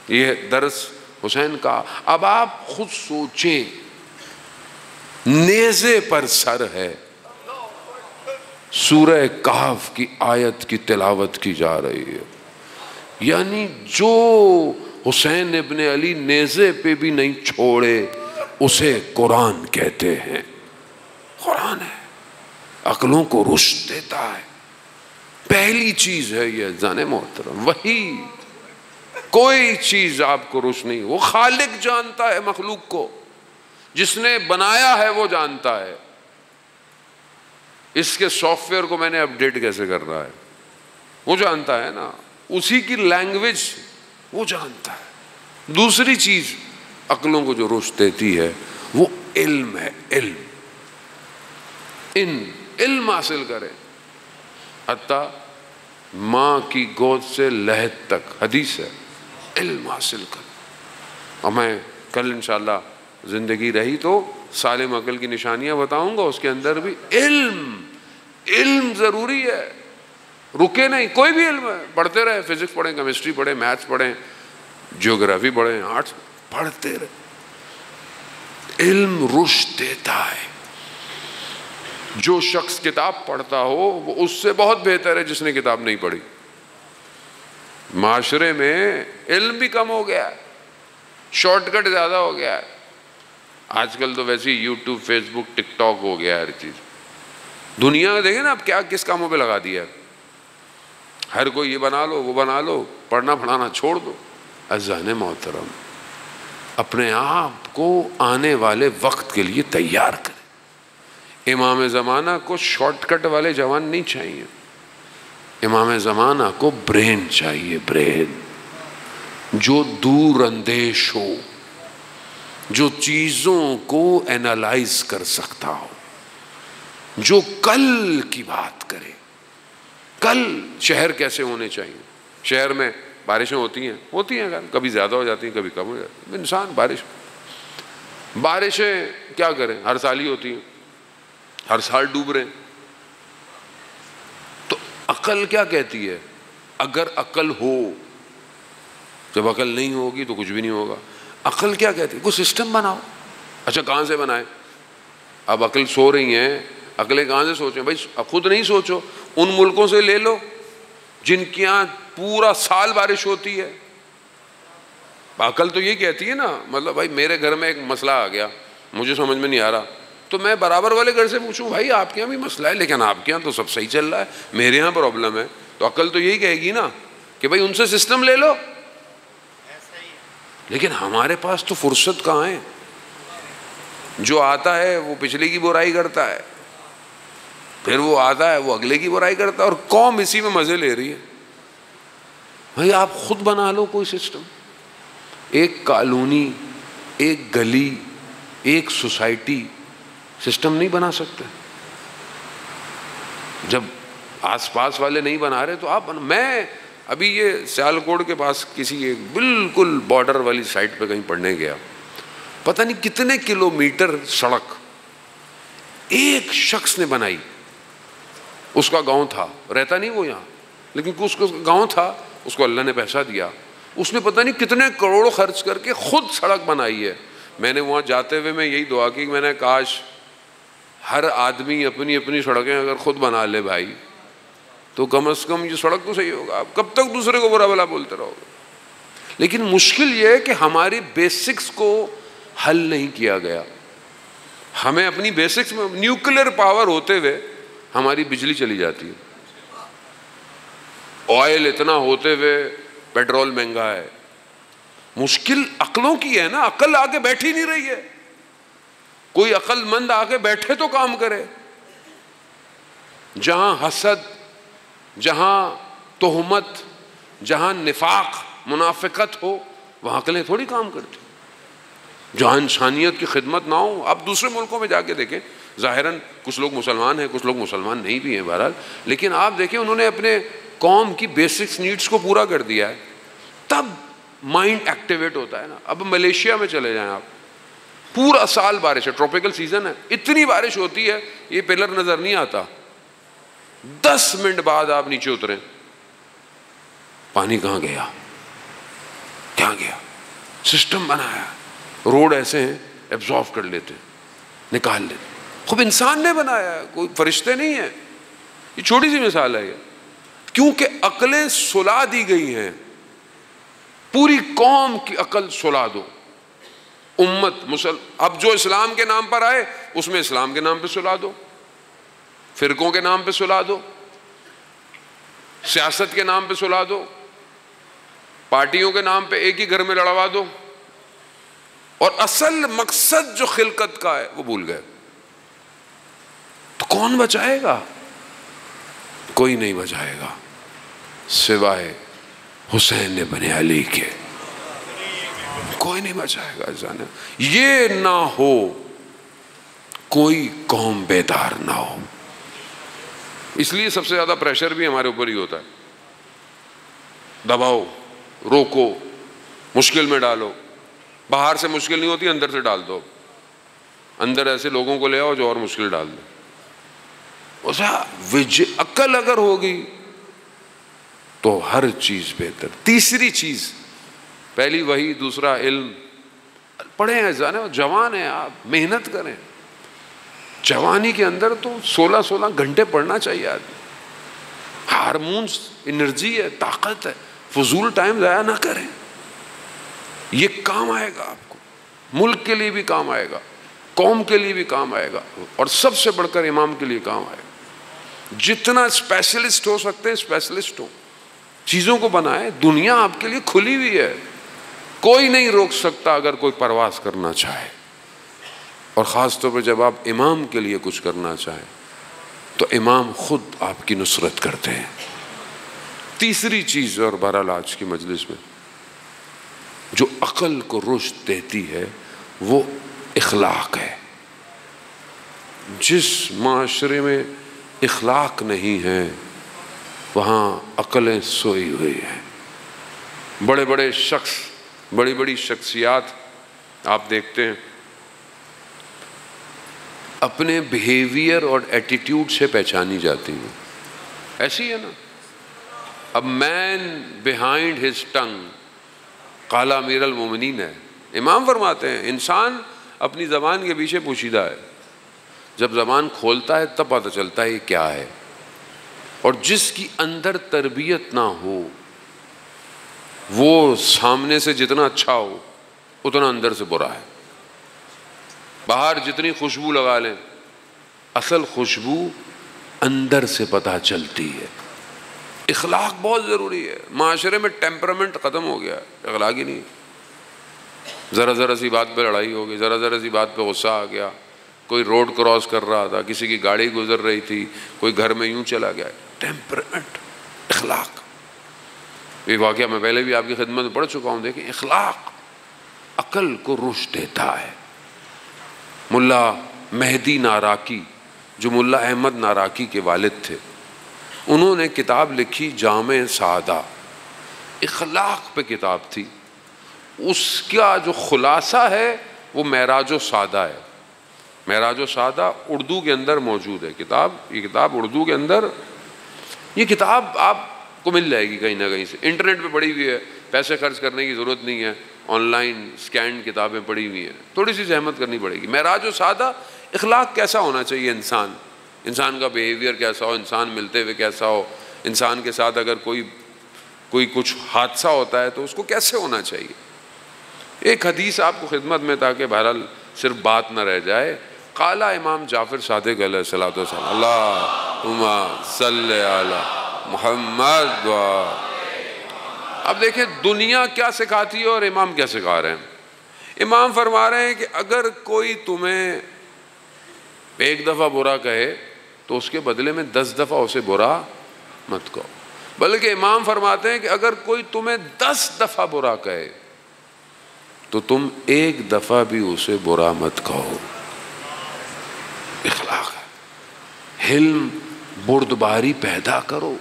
یہ درس حسین کا۔ اب آپ خود سوچیں، نیزے پر سر ہے، سورہ کہف کی آیت کی تلاوت کی جا رہی ہے، یعنی جو حسین ابن علی نیزے پہ بھی نہیں چھوڑے اسے قرآن کہتے ہیں۔ قرآن ہے، عقلوں کو رشد دیتا ہے، پہلی چیز ہے یہ عزیزان محترم، وہی کوئی چیز آپ کو رشد نہیں، وہ خالق جانتا ہے مخلوق کو، جس نے بنایا ہے وہ جانتا ہے اس کے سافٹ ویئر کو میں نے اپڈیٹ کیسے کرنا ہے، وہ جانتا ہے نا، اسی کی لینگویج وہ جانتا ہے۔ دوسری چیز عقلوں کو جو رشد دیتی ہے وہ علم ہے، علم حاصل کریں، حتیٰ ماں کی گود سے لحد تک، حدیث ہے، علم حاصل کریں۔ اور میں کل انشاءاللہ زندگی رہی تو سالم عقل کی نشانیاں بتاؤں گا، اس کے اندر بھی علم ضروری ہے، رکے نہیں، کوئی بھی علم ہے پڑھتے رہے، فزکس پڑھیں، کیمسٹری پڑھیں، میتھس پڑھیں، جیوگرافی پڑھیں، آرٹس پڑھتے رہے، علم رشد دیتا ہے۔ جو شخص کتاب پڑھتا ہو وہ اس سے بہت بہتر ہے جس نے کتاب نہیں پڑھی۔ معاشرے میں علم بھی کم ہو گیا ہے، شارٹ کٹ زیادہ ہو گیا ہے، آج کل تو ویسے یوٹیوب، فیس بک، ٹک ٹاک ہو گیا ہے ہر چیز۔ دنیا میں دیکھیں نا اب کیا کس کاموں پہ لگا دیا ہے، ہر کوئی یہ بنا لو وہ بنا لو، پڑھنا پڑھانا چھوڑ دو۔ عزیزان محترم اپنے آپ کو آنے والے وقت کے لیے تیار کریں۔ امام زمانہ کو شارٹ کٹ والے جوان نہیں چاہیے، امام زمانہ کو برین چاہیے، برین جو دور اندیش ہو، جو چیزوں کو اینالائز کر سکتا ہو، جو کل کی بات کرے، کل شہر کیسے ہونے چاہیے۔ شہر میں بارشیں ہوتی ہیں، کبھی زیادہ ہو جاتی ہیں، کبھی کم ہو جاتی ہیں، انسان بارشیں کیا کریں، ہر سال ہی ہوتی ہیں، ہر سال ڈوب رہے ہیں۔ تو عقل کیا کہتی ہے؟ اگر عقل ہو، جب عقل نہیں ہوگی تو کچھ بھی نہیں ہوگا۔ عقل کیا کہتی ہے؟ کوئی سسٹم بناؤ۔ اچھا کہاں سے بنائے؟ اب عقل سو رہی ہیں، عقلیں کہاں سے سوچیں؟ بھائی خود نہیں سوچو، ان ملکوں سے لے لو جن کے یہاں پورا سال بارش ہوتی ہے۔ عقل تو یہ کہتی ہے نا، مطلب بھائی میرے گھر میں ایک مسئلہ آ گیا، مجھے سمجھ میں نہیں آ رہا، تو میں برابر والے گھر سے پوچھوں بھائی آپ کے یہاں بھی مسئلہ ہے لیکن آپ کے یہاں تو سب صحیح چل رہا ہے، میرے یہاں پرابلم ہے، تو عقل تو یہی کہے گی نا کہ بھائی ان سے سسٹم لے لو۔ لیکن ہمارے پاس تو فرصت کہاں ہے، جو آتا ہے وہ پچھلے کی برائی کرتا ہے، پھر وہ آتا ہے وہ اگلے کی برائی کرتا ہے، اور قوم اسی میں مزے لے رہی ہے۔ بھائی آپ خود بنا لو کوئی سسٹم، ایک کالونی، ایک گلی، ایک سوسائٹی سسٹم نہیں بنا سکتے؟ جب آس پاس والے نہیں بنا رہے تو آپ میں ابھی یہ سیالکوٹ کے پاس کسی ایک بالکل بارڈر والی سائٹ پہ کہیں پڑھنے گیا، پتہ نہیں کتنے کلومیٹر سڑک ایک شخص نے بنائی، اس کا گاؤں تھا، رہتا نہیں وہ یہاں لیکن اس کا گاؤں تھا، اس کو اللہ نے پیسہ دیا، اس نے پتہ نہیں کتنے کروڑ خرچ کر کے خود سڑک بنائی ہے۔ میں نے وہاں جاتے ہوئے میں یہی دعا کی کہ میں نے کاش ہر آدمی اپنی اپنی سڑکیں اگر خود بنا لے بھائی، تو کم از کم یہ سڑک تو صحیح ہوگا۔ آپ کب تک دوسرے کو برا بھلا بولتے رہو گے؟ لیکن مشکل یہ ہے کہ ہماری بیسکس کو حل نہیں کیا گیا۔ ہمیں اپنی بیسکس میں نیوکلیر پاور ہوتے ہوئے ہماری بجلی چلی جاتی ہے، آئل اتنا ہوتے ہوئے پیٹرول مہنگا ہے۔ مشکل عقلوں کی ہے نا، عقل آگے بیٹھی نہیں رہی ہے، کوئی عقل مند آگے بیٹھے تو کام کرے۔ جہاں حسد، جہاں تہمت، جہاں نفاق، منافقت ہو، وہاں عقلیں تھوڑی کام کرتی. جہاں انسانیت کی خدمت نہ ہو. آپ دوسرے ملکوں میں جا کے دیکھیں, ظاہراً کچھ لوگ مسلمان ہیں, کچھ لوگ مسلمان نہیں بھی ہیں بہرحال, لیکن آپ دیکھیں انہوں نے اپنے قوم کی بیسکس نیڈس کو پورا کر دیا ہے, تب مائنڈ ایکٹیویٹ ہوتا ہے نا. اب ملیشیا میں چلے جائیں آپ, پورا سال بارش ہے, ٹراپیکل سیزن ہے, اتنی بارش ہوتی ہے یہ پلر نظر نہیں آتا. 10 منٹ بعد آپ نیچے اتریں, پانی کہاں گیا, کہاں گیا؟ سسٹم بنایا, روڈ ایسے ہیں ایبزارب کر لیتے, نکال لیتے. خوب انسان نے بنایا ہے, کوئی فرشتے نہیں ہیں. یہ چھوٹی سی مثال ہے یہ, کیونکہ عقلیں سلا دی گئی ہیں. پوری قوم کی عقل سلا دو, امت اب جو اسلام کے نام پر آئے اس میں اسلام کے نام پہ سلا دو, فرقوں کے نام پہ سلا دو, سیاست کے نام پہ سلا دو, پارٹیوں کے نام پہ ایک ہی گھر میں لڑوا دو, اور اصل مقصد جو خلقت کا ہے وہ بھول گئے. تو کون بچائے گا؟ کوئی نہیں بچائے گا سوائے حسین ابن علی کے. کوئی نہیں بچائے گا. جانے یہ نہ ہو کوئی قوم بیدار نہ ہو. اس لیے سب سے زیادہ پریشر بھی ہمارے اوپر ہی ہوتا ہے. دباؤ, روکو, مشکل میں ڈالو. باہر سے مشکل نہیں ہوتی, اندر سے ڈال دو. اندر ایسے لوگوں کو لے آؤ جو اور مشکل ڈال دو. عقل اگر ہوگی تو ہر چیز بہتر. تیسری چیز, پہلی وہی, دوسرا علم. پڑھیں ہیں, جوان ہیں آپ, محنت کریں. جوانی کے اندر تو 16 گھنٹے پڑھنا چاہیے آدمی. ہارمونز, انرجی ہے, طاقت ہے, فضول ٹائم ضائع نہ کریں. یہ کام آئے گا آپ کو, ملک کے لیے بھی کام آئے گا, قوم کے لیے بھی کام آئے گا, اور سب سے بڑھ کر امام کے لیے کام آئے گا. جتنا اسپیشلسٹ ہو سکتے ہیں اسپیشلسٹ ہو, چیزوں کو بنائے. دنیا آپ کے لیے کھلی ہوئی ہے, کوئی نہیں روک سکتا اگر کوئی پرواز کرنا چاہے. اور خاص طور پہ جب آپ امام کے لیے کچھ کرنا چاہیں تو امام خود آپ کی نصرت کرتے ہیں. تیسری چیز, اور بہرحال آج کی مجلس میں جو عقل کو رشد دیتی ہے وہ اخلاق ہے. جس معاشرے میں اخلاق نہیں ہے وہاں عقلیں سوئی ہوئی ہیں. بڑے بڑے شخص, بڑی بڑی شخصیات آپ دیکھتے ہیں اپنے بیہیویئر اور ایٹیٹیوڈ سے پہچانی جاتی ہیں. ایسی ہے نا. اب مین بیہائنڈ ہز ٹنگ قال امیر المومنین ہے. امام فرماتے ہیں انسان اپنی زبان کے پیچھے پوشیدہ ہے. جب زبان کھولتا ہے تب پتہ چلتا ہے یہ کیا ہے. اور جس کی اندر تربیت نہ ہو وہ سامنے سے جتنا اچھا ہو اتنا اندر سے برا ہے. باہر جتنی خوشبو لگا لیں, اصل خوشبو اندر سے پتہ چلتی ہے. اخلاق بہت ضروری ہے. معاشرے میں ٹیمپرامنٹ ختم ہو گیا ہے, اخلاق ہی نہیں. ذرا سی بات پہ لڑائی ہو گئی, ذرا سی بات پہ غصہ آ گیا, کوئی روڈ کراس کر رہا تھا, کسی کی گاڑی گزر رہی تھی, کوئی گھر میں یوں چلا گیا. ٹیمپرامنٹ, اخلاق. یہ واقعہ میں پہلے بھی آپ کی خدمت میں پڑھ چکا ہوں. دیکھیں اخلاق عقل کو رشد دیتا ہے. ملا مہدی ناراکی جو ملا احمد ناراکی کے والد تھے, انہوں نے کتاب لکھی جامع سعادہ, اخلاق پہ کتاب تھی. اس کا جو خلاصہ ہے وہ معراج و سعادہ ہے. معراج و سعادہ اردو کے اندر موجود ہے کتاب. یہ کتاب اردو کے اندر, یہ کتاب آپ کو مل جائے گی کہیں نہ کہیں سے, انٹرنیٹ پہ پڑی ہوئی ہے, پیسے خرچ کرنے کی ضرورت نہیں ہے, آن لائن اسکینڈ کتابیں پڑھی ہوئی ہیں, تھوڑی سی زحمت کرنی پڑے گی. معراج و سعادہ, اخلاق کیسا ہونا چاہیے انسان کا بیہیویئر کیسا ہو, انسان ملتے ہوئے کیسا ہو, انسان کے ساتھ اگر کوئی کچھ حادثہ ہوتا ہے تو اس کو کیسے ہونا چاہیے. ایک حدیث آپ کو خدمت میں, تاکہ بہرحال صرف بات نہ رہ جائے. قال امام جعفر صادق علیہ الصلوۃ والسلام اللہم صلی علی محمد. اب دیکھیں دنیا کیا سکھاتی ہے اور امام کیا سکھا رہے ہیں. امام فرما رہے ہیں کہ اگر کوئی تمہیں ایک دفعہ برا کہے تو اس کے بدلے میں 10 دفعہ اسے برا مت کہو. بلکہ امام فرماتے ہیں کہ اگر کوئی تمہیں 10 دفعہ برا کہے تو تم ایک دفعہ بھی اسے برا مت کہو. اخلاق ہے. حلم، بردباری پیدا کرو.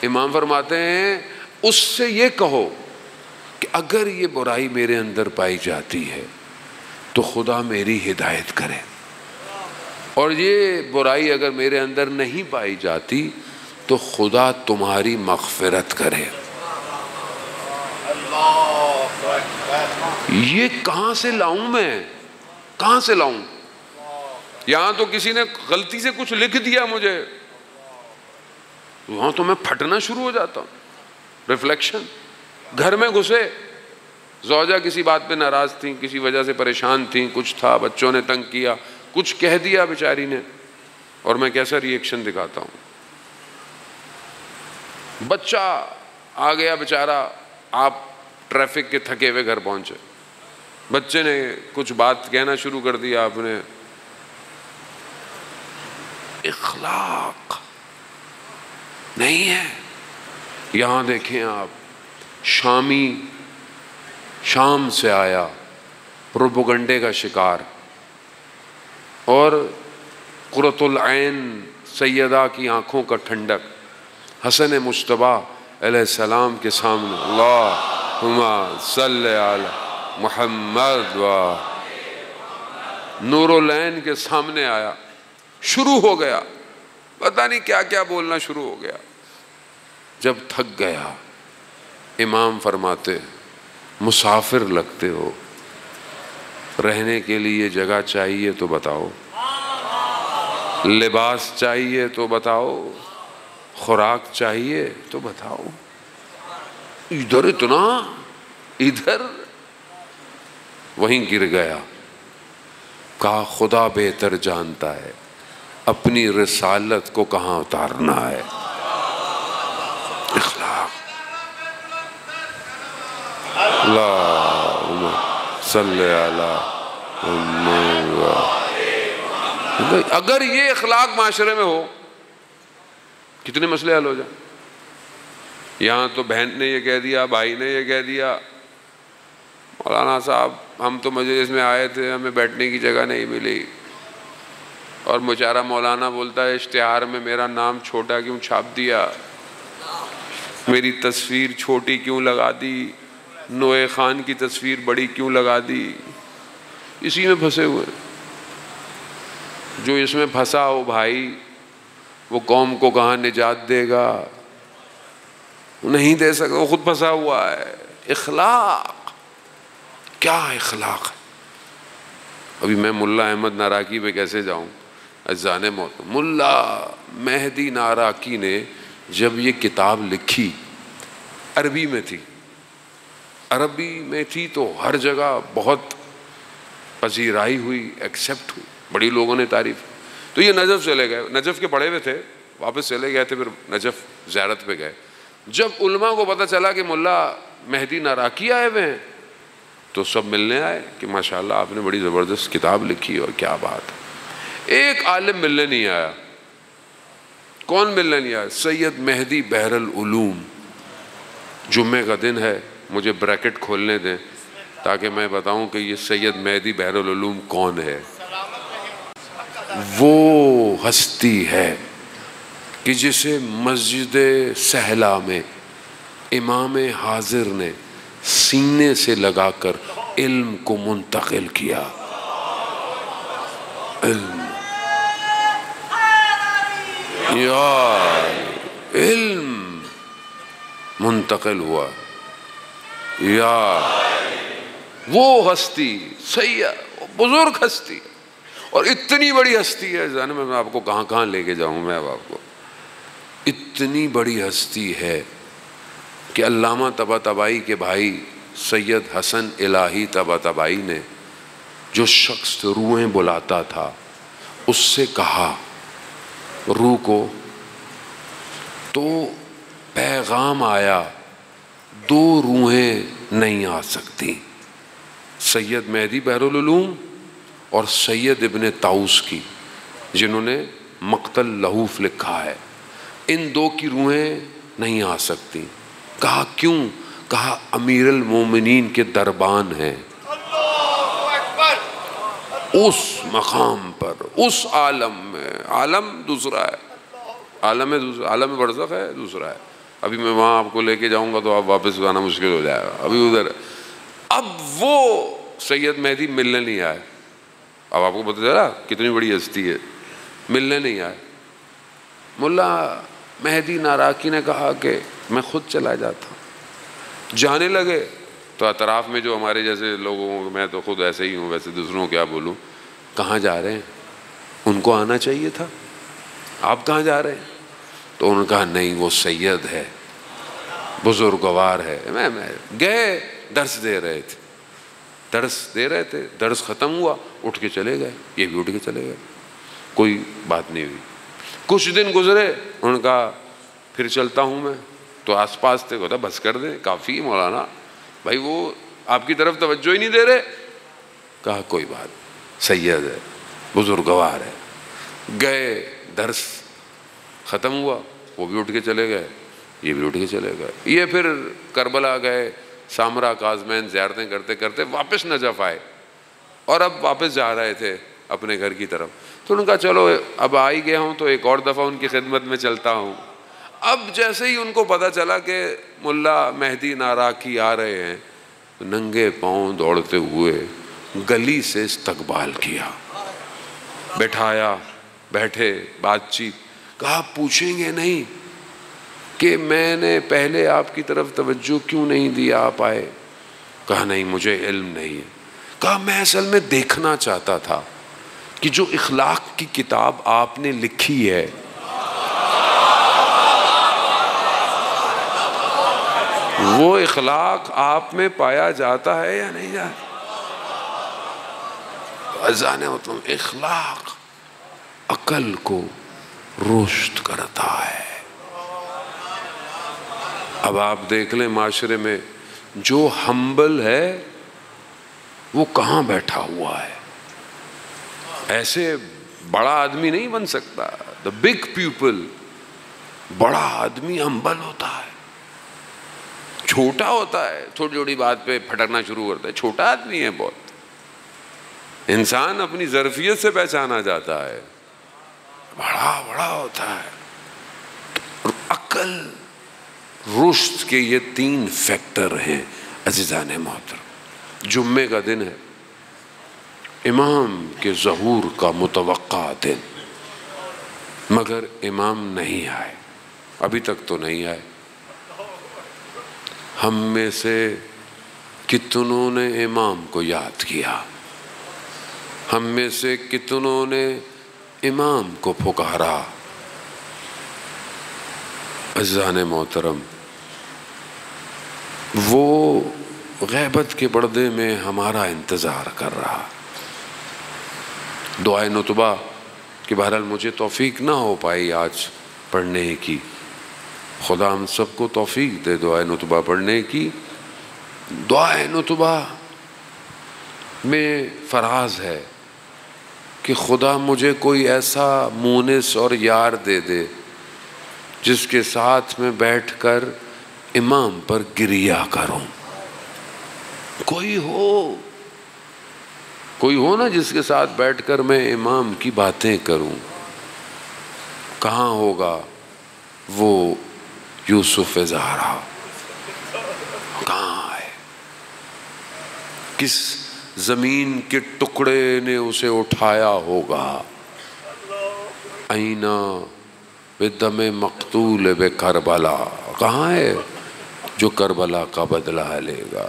امام فرماتے ہیں اس سے یہ کہو کہ اگر یہ برائی میرے اندر پائی جاتی ہے تو خدا میری ہدایت کرے، اور یہ برائی اگر میرے اندر نہیں پائی جاتی تو خدا تمہاری مغفرت کرے. یہ کہاں سے لاؤں میں؟ کہاں سے لاؤں؟ یہاں تو کسی نے غلطی سے کچھ لکھ دیا مجھے، وہاں تو میں پھٹنا شروع ہو جاتا ہوں. ریفلیکشن. گھر میں گھسے، زوجہ کسی بات پہ ناراض تھیں، کسی وجہ سے پریشان تھیں، کچھ تھا، بچوں نے تنگ کیا، کچھ کہہ دیا بیچاری نے، اور میں کیسا ری ایکشن دکھاتا ہوں. بچہ آ گیا بیچارہ، آپ ٹریفک کے تھکے ہوئے گھر پہنچے، بچے نے کچھ بات کہنا شروع کر دیا، آپ نے اخلاق نہیں ہے. یہاں دیکھیں آپ، شام سے آیا، پروپیگنڈے کا شکار، اور قرۃ العین سیدہ کی آنکھوں کا ٹھنڈک حسن مجتبیٰ علیہ السلام کے سامنے، اللہم صلی علی محمد و نور العین کے سامنے آیا، شروع ہو گیا، پتہ نہیں کیا کیا بولنا شروع ہو گیا. جب تھک گیا، امام فرماتے مسافر لگتے ہو، رہنے کے لیے جگہ چاہیے تو بتاؤ، لباس چاہیے تو بتاؤ، خوراک چاہیے تو بتاؤ. ادھر اتنا، ادھر. وہیں گر گیا. کہا خدا بہتر جانتا ہے اپنی رسالت کو کہاں اتارنا ہے. اخلاق. اللہم صلی علی محمد. اگر یہ اخلاق معاشرے میں ہو، کتنے مسئلے حل ہو جائیں. یہاں تو بہن نے یہ کہہ دیا، بھائی نے یہ کہہ دیا، مولانا صاحب ہم تو مجلس میں آئے تھے، ہمیں بیٹھنے کی جگہ نہیں ملی، اور بیچارہ مولانا بولتا ہے اشتہار میں میرا نام چھوٹا کیوں چھاپ دیا، میری تصویر چھوٹی کیوں لگا دی، نوے خان کی تصویر بڑی کیوں لگا دی. اسی میں پھنسے ہوئے. جو اس میں پھنسا ہو بھائی، وہ قوم کو کہاں نجات دے گا؟ نہیں دے سکتا، وہ خود پھنسا ہوا ہے. اخلاق. کیا اخلاق ہے؟ ابھی میں ملا احمد ناراکی پہ کیسے جاؤں؟ اذان موت. ملا مہدی ناراکی نے جب یہ کتاب لکھی، عربی میں تھی تو ہر جگہ بہت پذیرائی ہوئی، ایکسیپٹ ہوئی، بڑی لوگوں نے تعریف. تو یہ نجف چلے گئے، نجف کے پڑھے ہوئے تھے، واپس چلے گئے تھے، پھر نجف زیارت پہ گئے. جب علماء کو پتہ چلا کہ ملا مہدی ناراکی آئے ہوئے ہیں تو سب ملنے آئے کہ ماشاءاللہ آپ نے بڑی زبردست کتاب لکھی اور کیا بات ہے. ایک عالم ملنے نہیں آیا. کون ملنے نہیں آیا؟ سید مہدی بحر العلوم. جمعے کا دن ہے، مجھے بریکٹ کھولنے دیں تاکہ میں بتاؤں کہ یہ سید مہدی بحر العلوم کون ہے. وہ ہستی ہے کہ جسے مسجد سہلا میں امام حاضر نے سینے سے لگا کر علم کو منتقل کیا. علم، علم منتقل ہوا. یا وہ ہستی سید، بزرگ ہستی، اور اتنی بڑی ہستی ہے، جانے میں آپ کو کہاں کہاں لے کے جاؤں میں اب آپ کو. اتنی بڑی ہستی ہے کہ علامہ طباطبائی کے بھائی سید حسن الہی طباطبائی نے جو شخص روحیں بلاتا تھا اس سے کہا روح کو، تو پیغام آیا 2 روحیں نہیں آ سکتی، سید مہدی بحر العلوم اور سید ابن طاؤس کی، جنہوں نے مقتل لہوف لکھا ہے. ان 2 کی روحیں نہیں آ سکتی. کہا کیوں؟ کہا امیر المومنین کے دربان ہیں، اس مقام پر، اس عالم میں، عالم دوسرا ہے، عالم برزخ ہے دوسرا ہے. ابھی میں وہاں آپ کو لے کے جاؤں گا تو آپ واپس آنا مشکل ہو جائے گا، ابھی ادھر ہے. اب وہ سید مہدی ملنے نہیں آئے. اب آپ کو پتہ چلا کتنی بڑی ہستی ہے، ملنے نہیں آئے. ملا مہدی ناراکی نے کہا کہ میں خود چلا جاتا ہوں. جانے لگے تو اطراف میں جو ہمارے جیسے لوگوں، میں تو خود ایسے ہی ہوں ویسے، دوسروں کیا بولوں، کہاں جا رہے ہیں؟ ان کو آنا چاہیے تھا، آپ کہاں جا رہے ہیں؟ تو انہوں نے کہا نہیں وہ سید ہے، بزرگوار ہے. میں گئے، درس دے رہے تھے، درس ختم ہوا، اٹھ کے چلے گئے، یہ بھی اٹھ کے چلے گئے، کوئی بات نہیں ہوئی. کچھ دن گزرے، انہوں نے کہا پھر چلتا ہوں میں. تو آس پاس تھے، کہتا بس کر دیں، کافی مولانا بھائی، وہ آپ کی طرف توجہ ہی نہیں دے رہے. کہا کوئی بات، سید ہے، بزرگوار ہے. گئے، درس ختم ہوا، وہ بھی اٹھ کے چلے گئے، یہ بھی اٹھ کے چلے گئے. یہ پھر کربلا گئے، سامرا کاظمین زیارتیں کرتے کرتے واپس نجف آئے، اور اب واپس جا رہے تھے اپنے گھر کی طرف. تو انہوں نے کہا چلو اب آ ہی گیا ہوں تو ایک اور دفعہ ان کی خدمت میں چلتا ہوں. اب جیسے ہی ان کو پتہ چلا کہ ملا مہدی ناراکی آ رہے ہیں، ننگے پاؤں دوڑتے ہوئے گلی سے استقبال کیا، بٹھایا، بیٹھے، بات چیت. کہا پوچھیں گے نہیں کہ میں نے پہلے آپ کی طرف توجہ کیوں نہیں دی، آپ آئے؟ کہا نہیں مجھے علم نہیں ہے. کہا میں اصل میں دیکھنا چاہتا تھا کہ جو اخلاق کی کتاب آپ نے لکھی ہے وہ اخلاق آپ میں پایا جاتا ہے یا نہیں جاتا. عزیزان محترم، اخلاق عقل کو رشد کرتا ہے. اب آپ دیکھ لیں معاشرے میں جو ہمبل ہے وہ کہاں بیٹھا ہوا ہے. ایسے بڑا آدمی نہیں بن سکتا. دا بگ پیپل، بڑا آدمی ہمبل ہوتا ہے، چھوٹا ہوتا ہے، تھوڑی تھوڑی بات پہ پھٹکنا شروع کرتا ہے، چھوٹا آدمی ہے بہت. انسان اپنی ظرفیت سے پہچانا جاتا ہے، بڑا ہوتا ہے. عقل، رشد کے یہ 3 فیکٹر ہیں عزیزان محترم. جمعے کا دن ہے، امام کے ظہور کا متوقع دن، مگر امام نہیں آئے، ابھی تک تو نہیں آئے. ہم میں سے کتنوں نے امام کو یاد کیا؟ ہم میں سے کتنوں نے امام کو پکارا؟ عزیزان محترم، وہ غیبت کے پردے میں ہمارا انتظار کر رہا. دعائے نتبہ کہ بہرحال مجھے توفیق نہ ہو پائی آج پڑھنے کی، خدا ہم سب کو توفیق دے دعائے نتبہ پڑھنے کی. دعائے نتبہ میں فراز ہے کہ خدا مجھے کوئی ایسا مونس اور یار دے دے جس کے ساتھ میں بیٹھ کر امام پر گریہ کروں. کوئی ہو نا جس کے ساتھ بیٹھ کر میں امام کی باتیں کروں. کہاں ہوگا وہ یوسف زہرا؟ کہاں ہے؟ کس زمین کے ٹکڑے نے اسے اٹھایا ہوگا؟ اینا بدم مقتول بے کربلا، کہاں ہے جو کربلا کا بدلہ لے گا؟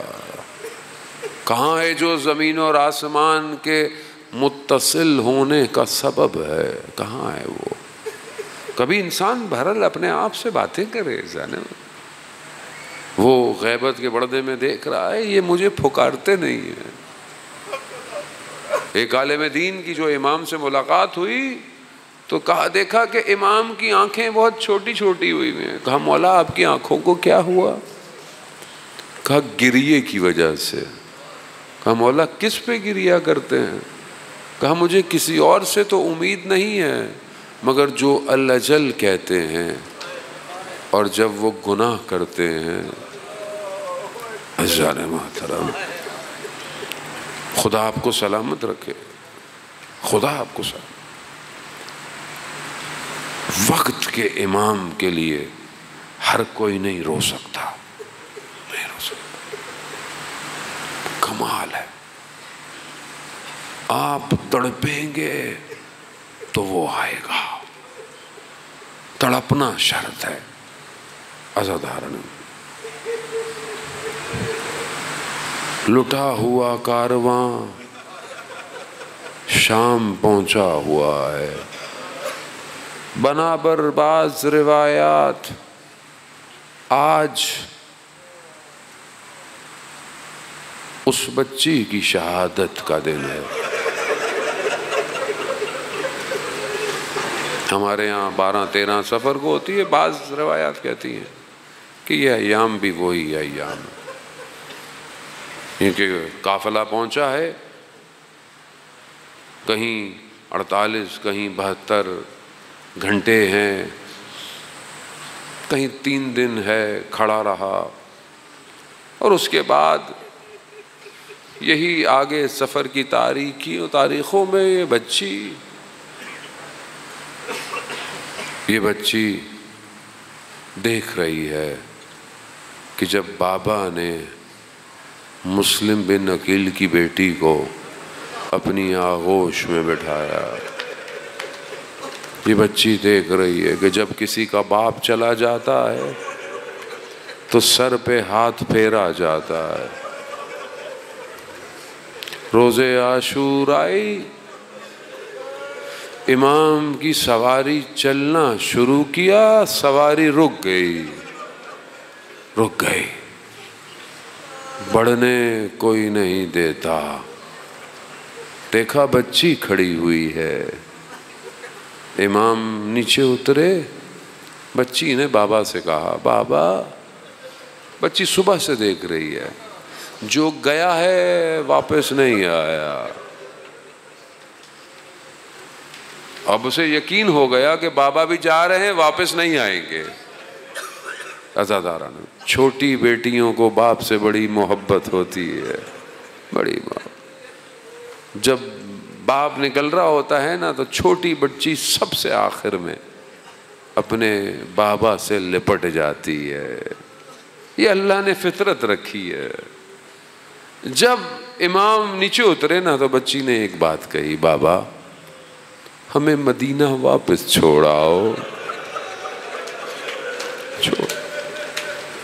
کہاں ہے جو زمین اور آسمان کے متصل ہونے کا سبب ہے؟ کہاں ہے وہ؟ کبھی انسان بہرحال اپنے آپ سے باتیں کرے. وہ غیبت کے پردے میں دیکھ رہا ہے یہ مجھے پھکارتے نہیں ہیں. ایک عالم دین کی جو امام سے ملاقات ہوئی تو دیکھا کہ امام کی آنکھیں بہت چھوٹی چھوٹی ہوئی ہیں. کہا مولا آپ کی آنکھوں کو کیا ہوا؟ کہا گریے کی وجہ سے. کہا مولا کس پہ گریہ کرتے ہیں؟ کہا مجھے کسی اور سے تو امید نہیں ہے مگر جو الجل کہتے ہیں اور جب وہ گناہ کرتے ہیں عزیزان محترم، خدا آپ کو سلامت رکھے، خدا آپ کو سلامت۔ وقت کے امام کے لیے ہر کوئی نہیں رو سکتا، نہیں رو سکتا، کمال ہے۔ آپ تڑپیں گے تو وہ آئے گا، تڑپنا شرط ہے۔ عزادارن، لٹا ہوا کارواں شام پہنچا ہوا ہے، بنا برباز روایات آج اس بچی کی شہادت کا دن ہے۔ ہمارے یہاں 12-13 سفر کو ہوتی ہے، بعض روایات کہتی ہیں کہ یہ ایام بھی وہی ایام ہے، کیونکہ قافلہ پہنچا ہے، کہیں 48 کہیں 72 گھنٹے ہیں، کہیں 3 دن ہے، کھڑا رہا، اور اس کے بعد یہی آگے سفر کی تاریخوں میں یہ بچی دیکھ رہی ہے کہ جب بابا نے مسلم بن عقیل کی بیٹی کو اپنی آغوش میں بٹھایا، یہ بچی دیکھ رہی ہے کہ جب کسی کا باپ چلا جاتا ہے تو سر پہ ہاتھ پھیرا جاتا ہے۔ روز عاشور آئی، امام کی سواری چلنا شروع کیا، سواری رک گئی، بڑھنے کوئی نہیں دیتا۔ دیکھا بچی کھڑی ہوئی ہے، امام نیچے اترے، بچی نے بابا سے کہا، بابا، بچی صبح سے دیکھ رہی ہے، جو گیا ہے واپس نہیں آیا۔ اب اسے یقین ہو گیا کہ بابا بھی جا رہے ہیں، واپس نہیں آئیں گے۔ عزاداران، چھوٹی بیٹیوں کو باپ سے بڑی محبت ہوتی ہے، بڑی محبت۔ جب باپ نکل رہا ہوتا ہے نا تو چھوٹی بچی سب سے آخر میں اپنے بابا سے لپٹ جاتی ہے، یہ اللہ نے فطرت رکھی ہے۔ جب امام نیچے اترے نا تو بچی نے ایک بات کہی، بابا ہمیں مدینہ واپس چھوڑاؤ۔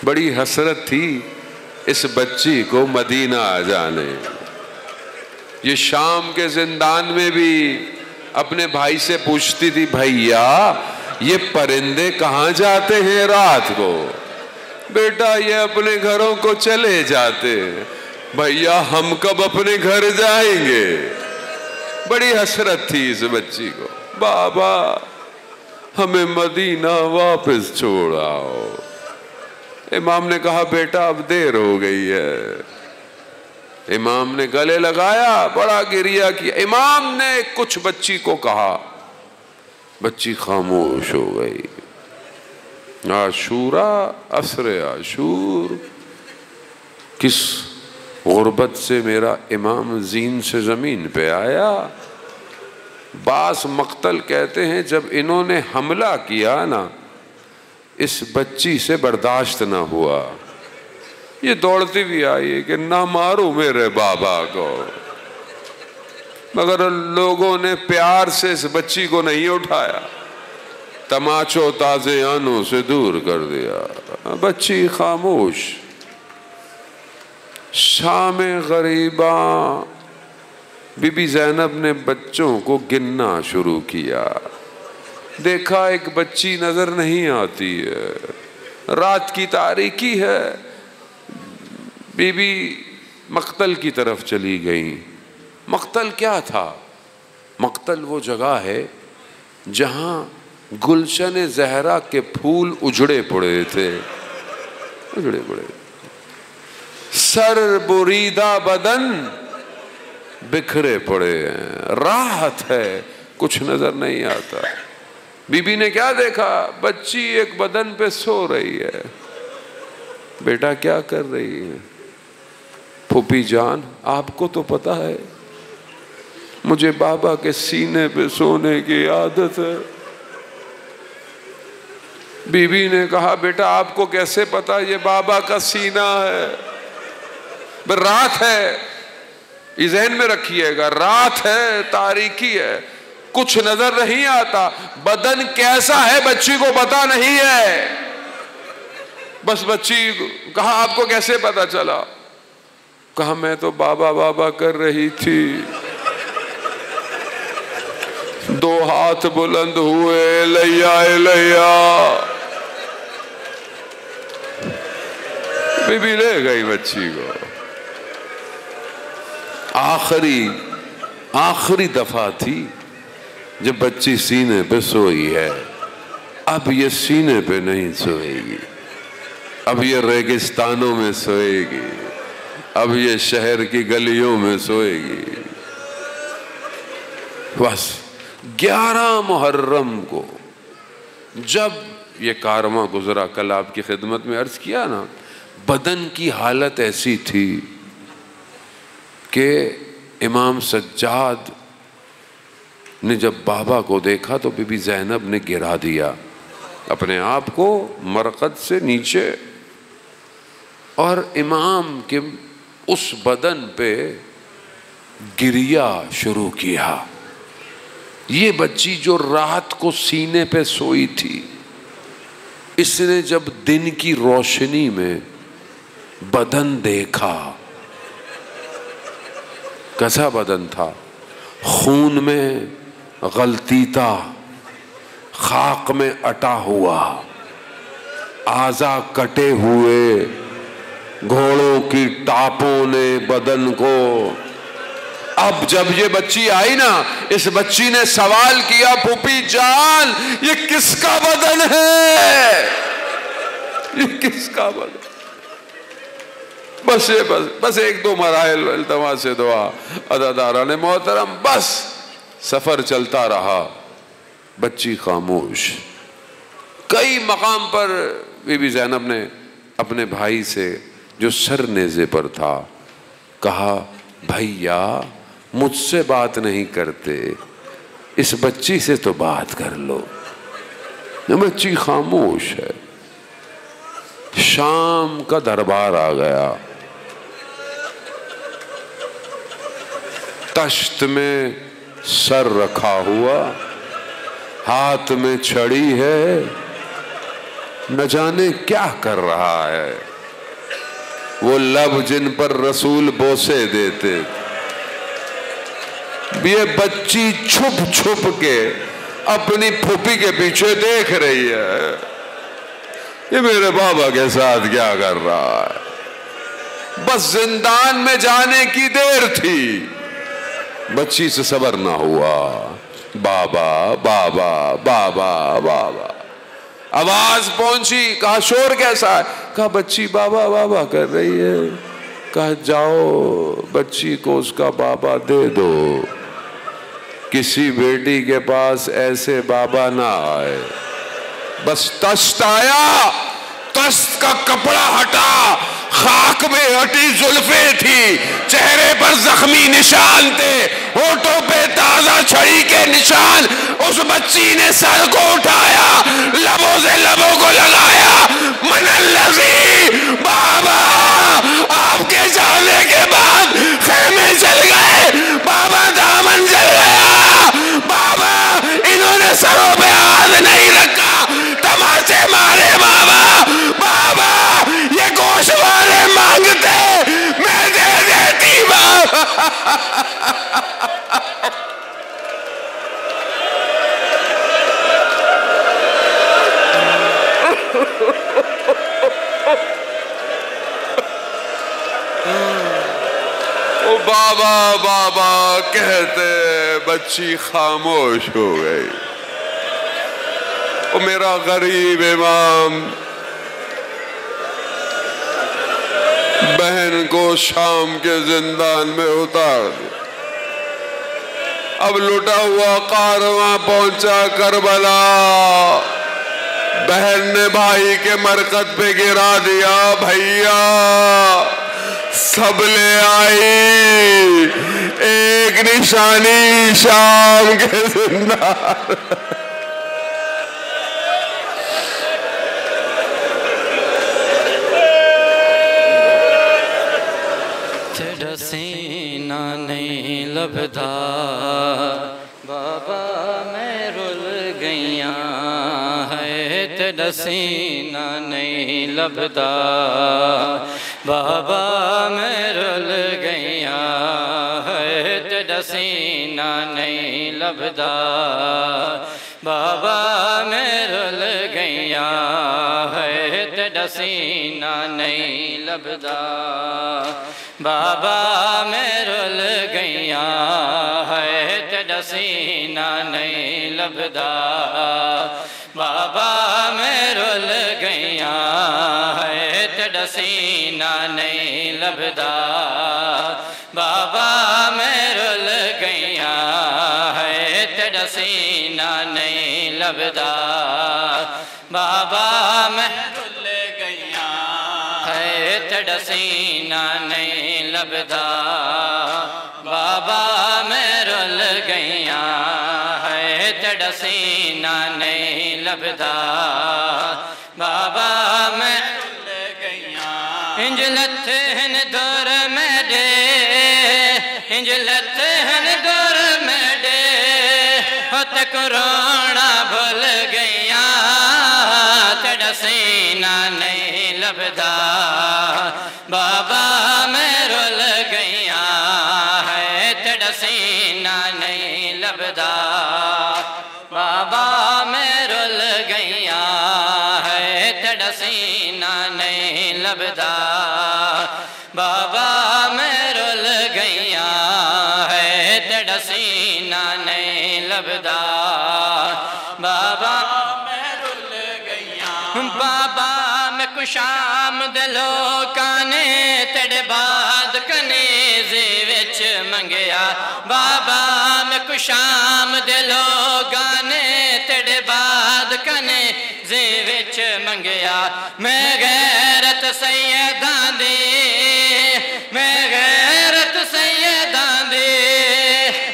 بڑی حسرت تھی اس بچی کو مدینہ آ جانے۔ یہ شام کے زندان میں بھی اپنے بھائی سے پوچھتی تھی، بھائیا یہ پرندے کہاں جاتے ہیں رات کو؟ بیٹا یہ اپنے گھروں کو چلے جاتے ہیں۔ بھائیا ہم کب اپنے گھر جائیں گے؟ بڑی حسرت تھی اس بچی کو، بابا ہمیں مدینہ واپس چھوڑاؤ۔ امام نے کہا، بیٹا اب دیر ہو گئی ہے۔ امام نے گلے لگایا، بڑا گریہ کیا۔ امام نے کچھ بچی کو کہا، بچی خاموش ہو گئی۔ عاشورہ، عصر عاشور، کس غربت سے میرا امام زین سے زمین پہ آیا۔ باس مقتل کہتے ہیں جب انہوں نے حملہ کیا نا، اس بچی سے برداشت نہ ہوا، یہ دوڑتی بھی آئی کہ نہ مارو میرے بابا کو، مگر لوگوں نے پیار سے اس بچی کو نہیں اٹھایا، تماچو تازیانوں سے دور کر دیا۔ بچی خاموش۔ شام غریباں، بی بی زینب نے بچوں کو گننا شروع کیا، دیکھا ایک بچی نظر نہیں آتی ہے، رات کی تاریکی ہے۔ بی بی مقتل کی طرف چلی گئیں۔ مقتل کیا تھا؟ مقتل وہ جگہ ہے جہاں گلشن زہرا کے پھول اجڑے پڑے تھے، اجڑے پڑے، سر بریدہ بدن بکھرے پڑے ہیں، راحت ہے، کچھ نظر نہیں آتا۔ بی بی نے کیا دیکھا؟ بچی ایک بدن پہ سو رہی ہے۔ بیٹا کیا کر رہی ہے؟ پھوپھی جان آپ کو تو پتا ہے مجھے بابا کے سینے پہ سونے کی عادت ہے۔ بی بی نے کہا بیٹا آپ کو کیسے پتا یہ بابا کا سینہ ہے؟ رات ہے، یہ ذہن میں رکھیے گا، رات ہے، تاریکی ہے، کچھ نظر نہیں آتا، بدن کیسا ہے بچی کو پتا نہیں ہے۔ بس بچی کہا آپ کو کیسے پتا چلا؟ کہا میں تو بابا بابا کر رہی تھی، دو ہاتھ بلند ہوئے لیا لیا، بی بی لے گئی بچی کو۔ آخری دفعہ تھی جب بچی سینے پہ سوئی ہے، اب یہ سینے پہ نہیں سوئے گی، اب یہ ریگستانوں میں سوئے گی، اب یہ شہر کی گلیوں میں سوئے گی۔ بس 11 محرم کو جب یہ کارواں گزرا، کل آپ کی خدمت میں عرض کیا نا، بدن کی حالت ایسی تھی کہ امام سجاد نے جب بابا کو دیکھا تو بی بی زینب نے گرا دیا اپنے آپ کو مرقد سے نیچے، اور امام کے اس بدن پہ گریا شروع کیا۔ یہ بچی جو رات کو سینے پہ سوئی تھی، اس نے جب دن کی روشنی میں بدن دیکھا، کیسا بدن تھا؟ خون میں غلطیتا، خاک میں اٹا ہوا، اعضا کٹے ہوئے، گھوڑوں کی ٹاپوں نے بدن کو۔ اب جب یہ بچی آئی نا، اس بچی نے سوال کیا پھوپھی جان یہ کس کا بدن ہے؟ یہ کس کا بدن؟ بس ایک دو مراحل التماس سے دعا، عزاداران محترم، بس سفر چلتا رہا، بچی خاموش۔ کئی مقام پر بی بی زینب نے اپنے بھائی سے جو سر نیزے پر تھا کہا بھیا مجھ سے بات نہیں کرتے، اس بچی سے تو بات کر لو۔ بچی خاموش ہے۔ شام کا دربار آ گیا، تشت میں سر رکھا ہوا، ہاتھ میں چھڑی ہے، نہ جانے کیا کر رہا ہے۔ وہ لب جن پر رسول بوسے دیتے، یہ بچی چھپ چھپ کے اپنی پھوپھی کے پیچھے دیکھ رہی ہے، یہ میرے بابا کے ساتھ کیا کر رہا ہے۔ بس زندان میں جانے کی دیر تھی، بچی سے صبر نہ ہوا، بابا بابا بابا بابا۔ آواز پہنچی، کہا شور کیسا ہے؟ کہا بچی بابا بابا کر رہی ہے۔ کہا جاؤ بچی کو اس کا بابا دے دو، کسی بیٹی کے پاس ایسے بابا نہ آئے۔ بس تشت آیا، تشت کا کپڑا ہٹا، خاک میں ہٹی زلفیں تھی، چہرے پر زخمی نشان تھے، ہونٹوں پہ تازہ چھڑی کے نشان۔ اس بچی نے سر کو اٹھایا، لبوں سے لبوں کو لگایا، من الذی بابا آپ کے جانے کے بعد خیمے جل گئے، بابا دامن جل گیا، بابا انہوں نے سروں پہ ہاتھ نہیں رکھا، تماچے مارے بابا، بابا یہ گوشت والے مانگتے میں دے دیتی بابا۔ او بابا بابا کہتے بچی خاموش ہو گئی۔ او میرا غریب امام بہن کو شام کے زندان میں اتار دیا، اب لٹا ہوا کارواں پہنچا کربلا، بہن نے بھائی کے مرقد پہ گرا دیا، بھیا سب لے آئی ایک نشانی شام کے زندان. تیرا سینہ نہیں لبدا بابا میں رل گئیاں ہے. تیرا سینہ نہیں لبدا بابا میں رل گئیاں ہے. تیرا سینہ نہیں لبدا بابا میں رل گئیاں ہے. تیرا سینہ نہیں لبدا بابا میں رل گئیاں ہے. تیرا سینہ نہیں لبدا بابا میں رل گئیاں ہے. تیرا سینہ نہیں لبدا بابا میں رل گئیاں ہے. تیرا سینہ نہیں لبدا بابا میں رل گئیاں ہے. تیرا سینہ نہیں لبدا بابا میں رل گئیاں ہے. تیرا سینہ نہیں لبدا بابا میں رل گئیاں. انج لتھے ہن دور میڈے انج لتھے ہن دور میڈے ہت کرونا بھول گئیاں. تیرا سینہ نہیں لبدا بابا میں رل گئیاں ہے. تیرا سینہ نہیں لبدا بابا میں رل گئیاں ہے. تیرا سینہ نہیں لبدا بابا میں رل گئیاں ہے. تیرا سینہ نہیں لبدا بابا میں رل گئیاں. بابا میں کشام دلو کانے تیرے بعد کنیزی وچ منگیا. بابا میں کشام دلو گانے تیرے بعد کنیزی وچ منگیا. میں غیرت سیداں دی میں غیرت سیداں دی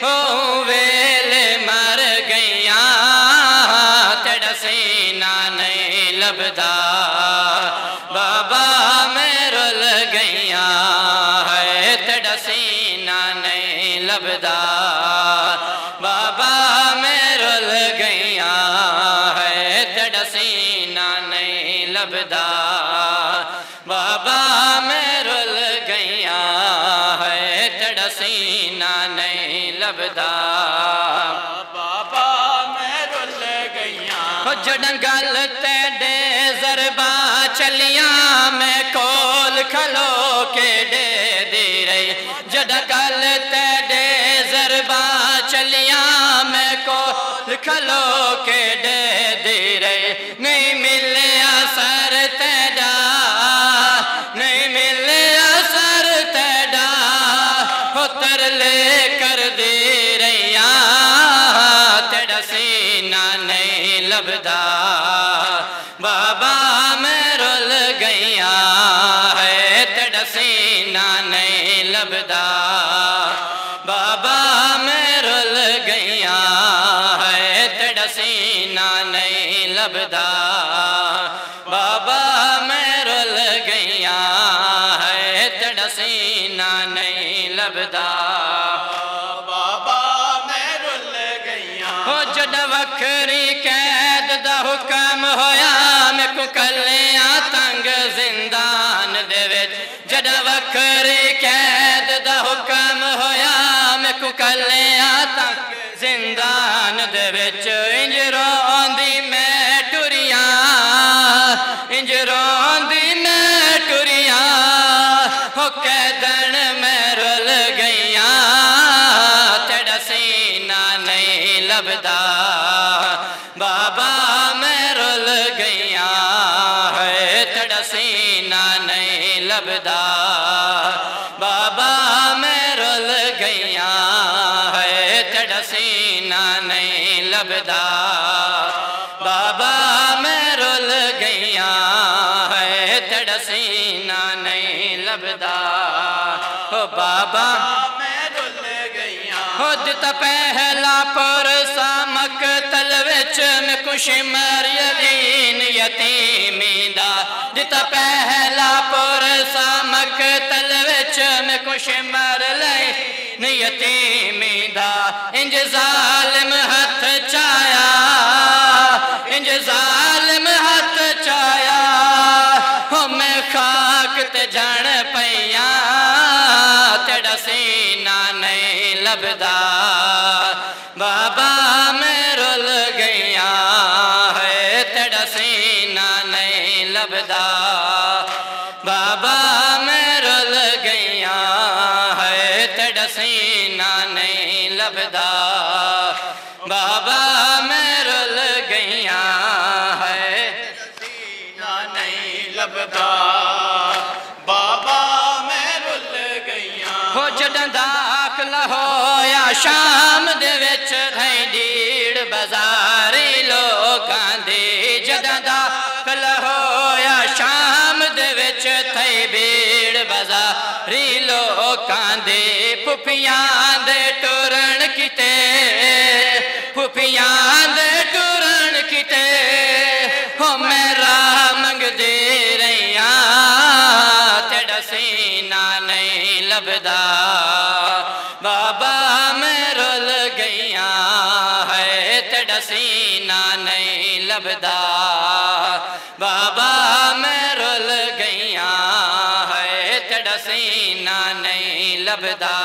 او ویلے مر گئیاں. تیرا سینہ نہیں لبدا بابا میں رل گئیاں ہے. تیرا سینہ نہیں لبدا بابا میں رل گئیاں ہے. تیرا سینہ نہیں لبدا بابا میں رل گئیاں ہے. تیرا سینہ نہیں لبدا بابا میں رل گئیاں. جڑاں گل تیرے ضربہ چلیاں میں کول کھلو کے دے دی رہی. جڑاں گل تیرے ضربہ چلیاں میں کول کھلو کے دے دی رہی. نہیں ملیا سر تیرا نہیں ملیا سر تیرا اتر لے کر دی رہیاں. تیرا سینہ نہیں لبدا بابا میں رل گئیاں ہے. تیرا سینہ نہیں لبدا بابا میں رل گئیاں ہے. تیرا سینہ نہیں لبدا بابا میں رل گئیاں ہے. تیرا سینہ نہیں لبدا بابا میں رل گئیاں. ہو جد وکھری قید دا حکم ہویا میں کو کلیاں تنگ زندان دے وچ. جد وکھری قید دا حکم ہویا میں کو کلیاں تنگ زندان دے وچ. انج روندی میں ٹریاں انج روندی میں ٹریاں ہو قیدن میں رل گئیاں. تیرا سینہ نہیں لبدا بابا میں رل گئیاں ہے. تیرا سینہ نہیں لبدا بابا میں رل گئیاں ہے. تیرا سینہ نہیں لبدا بابا میں رل گئیاں ہے. تیرا سینہ نہیں لبدا بابا میں رل گئیاں خود تا پہلا پرسا مقتل وچ میں کشمر یقین یتیمی دا جتا پہلا پرسا مقتل وچ میں کشمر لین یتیمی دا انج ظالم ہتھ چایا انج ظالم ہتھ چایا ہو میں خاک تے جان پیاں تیڑا سینہ نہیں لبدا بابا میں رل گئیاں ہے تیڑا سینہ نہیں لبدا بابا میں رل گئیاں ہے تیڑا سینہ نہیں لبدا بابا میں رل گئیاں ہے سینہ نہیں لبدا بابا میں رل گئیاں ہو جڑا داخلہ ہویا شام دے وچ تھیں ڈیڑ بازاری لوکاں دی جڑا داخلہ ہویا شام دے وچ تھیں بیڑ بازاری لوکاں دی پھپھیاں دے ٹرن کیتے پھپھیاں دے ٹرن کیتے ہو میں راہ منگ دے رہیاں تیڑا سینہ نہیں لبدا بابا میں رل گئیاں ہے تیڑا سینہ نہیں لبدا بابا میں رل گئیاں ہے تیڑا سینہ نہیں لبدا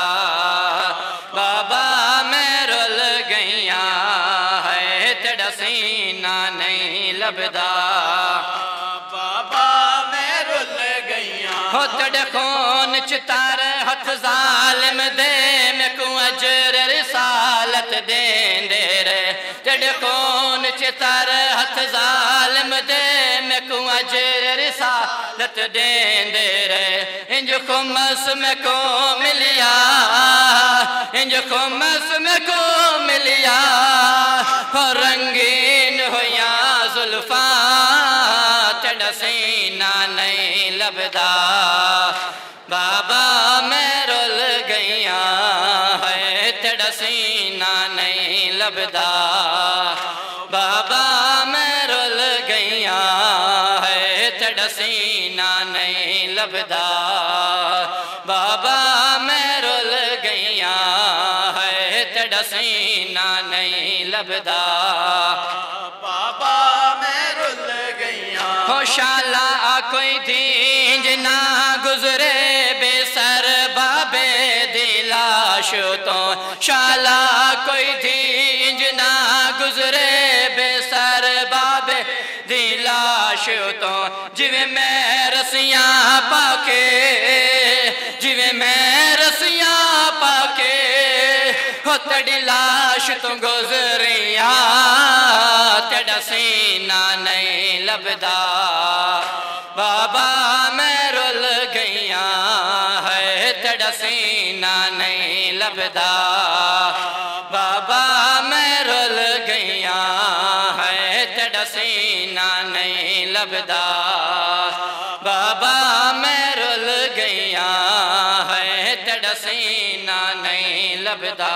بابا میں رل گئیاں ہے تیڑا سینہ نہیں لبدا بابا میں رل گئیاں ہو تیڑے خون چتار ہتھ ظالم دے میں کو اجر رسالت دین دے رہے تیڑے خون چتار ہتھ ظالم دے میں کو اجر رسالت دین دے رہے انج خمس میں کو ملیا انج خمس میں کو ملیا ہو رنگین ہویا زلفاں تیڑا سینہ نہیں لبدا بابا میں رل گئیاں ہے تیڑا سینہ نہیں لبدا بابا میں رل گئیاں ہے تیڑا سینہ نہیں لبدا بابا میں رل گئیاں ہے تیڑا سینہ نہیں لبدا بابا میں رل گئیاں ہو شالا کوئی دین جنا گزرے بے سر بابے دلاش تو شالا کوئی دین جنا گزرے بے سر بابے دلاش تو جویں میں رسیاں پاکے جویں میں رسیاں پاکے ہو تیڑی لاش تو گزریاں تیڑا سینہ نہیں لبدا بابا میں رل گئیاں ہے تیڑا سینہ نہیں لبدا بابا میں رل گئیاں ہے تیڑا سینہ نہیں لبدا بابا میں رل گئیاں ہے تیڑا سینہ نہیں لبدا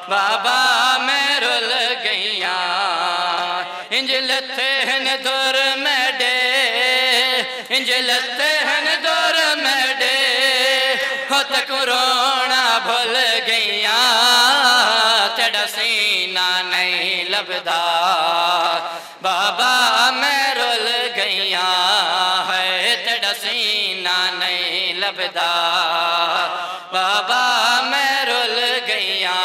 بابا میں رل گئیاں انج لتھن دور میڈے انج لتھن دور میڈے ہو تک رونا بھول گئیاں تیڑا سینہ نہیں لبدا بابا میں رل گئیاں ہے تیڑا سینہ نہیں لبدا بابا میں رل گئیاں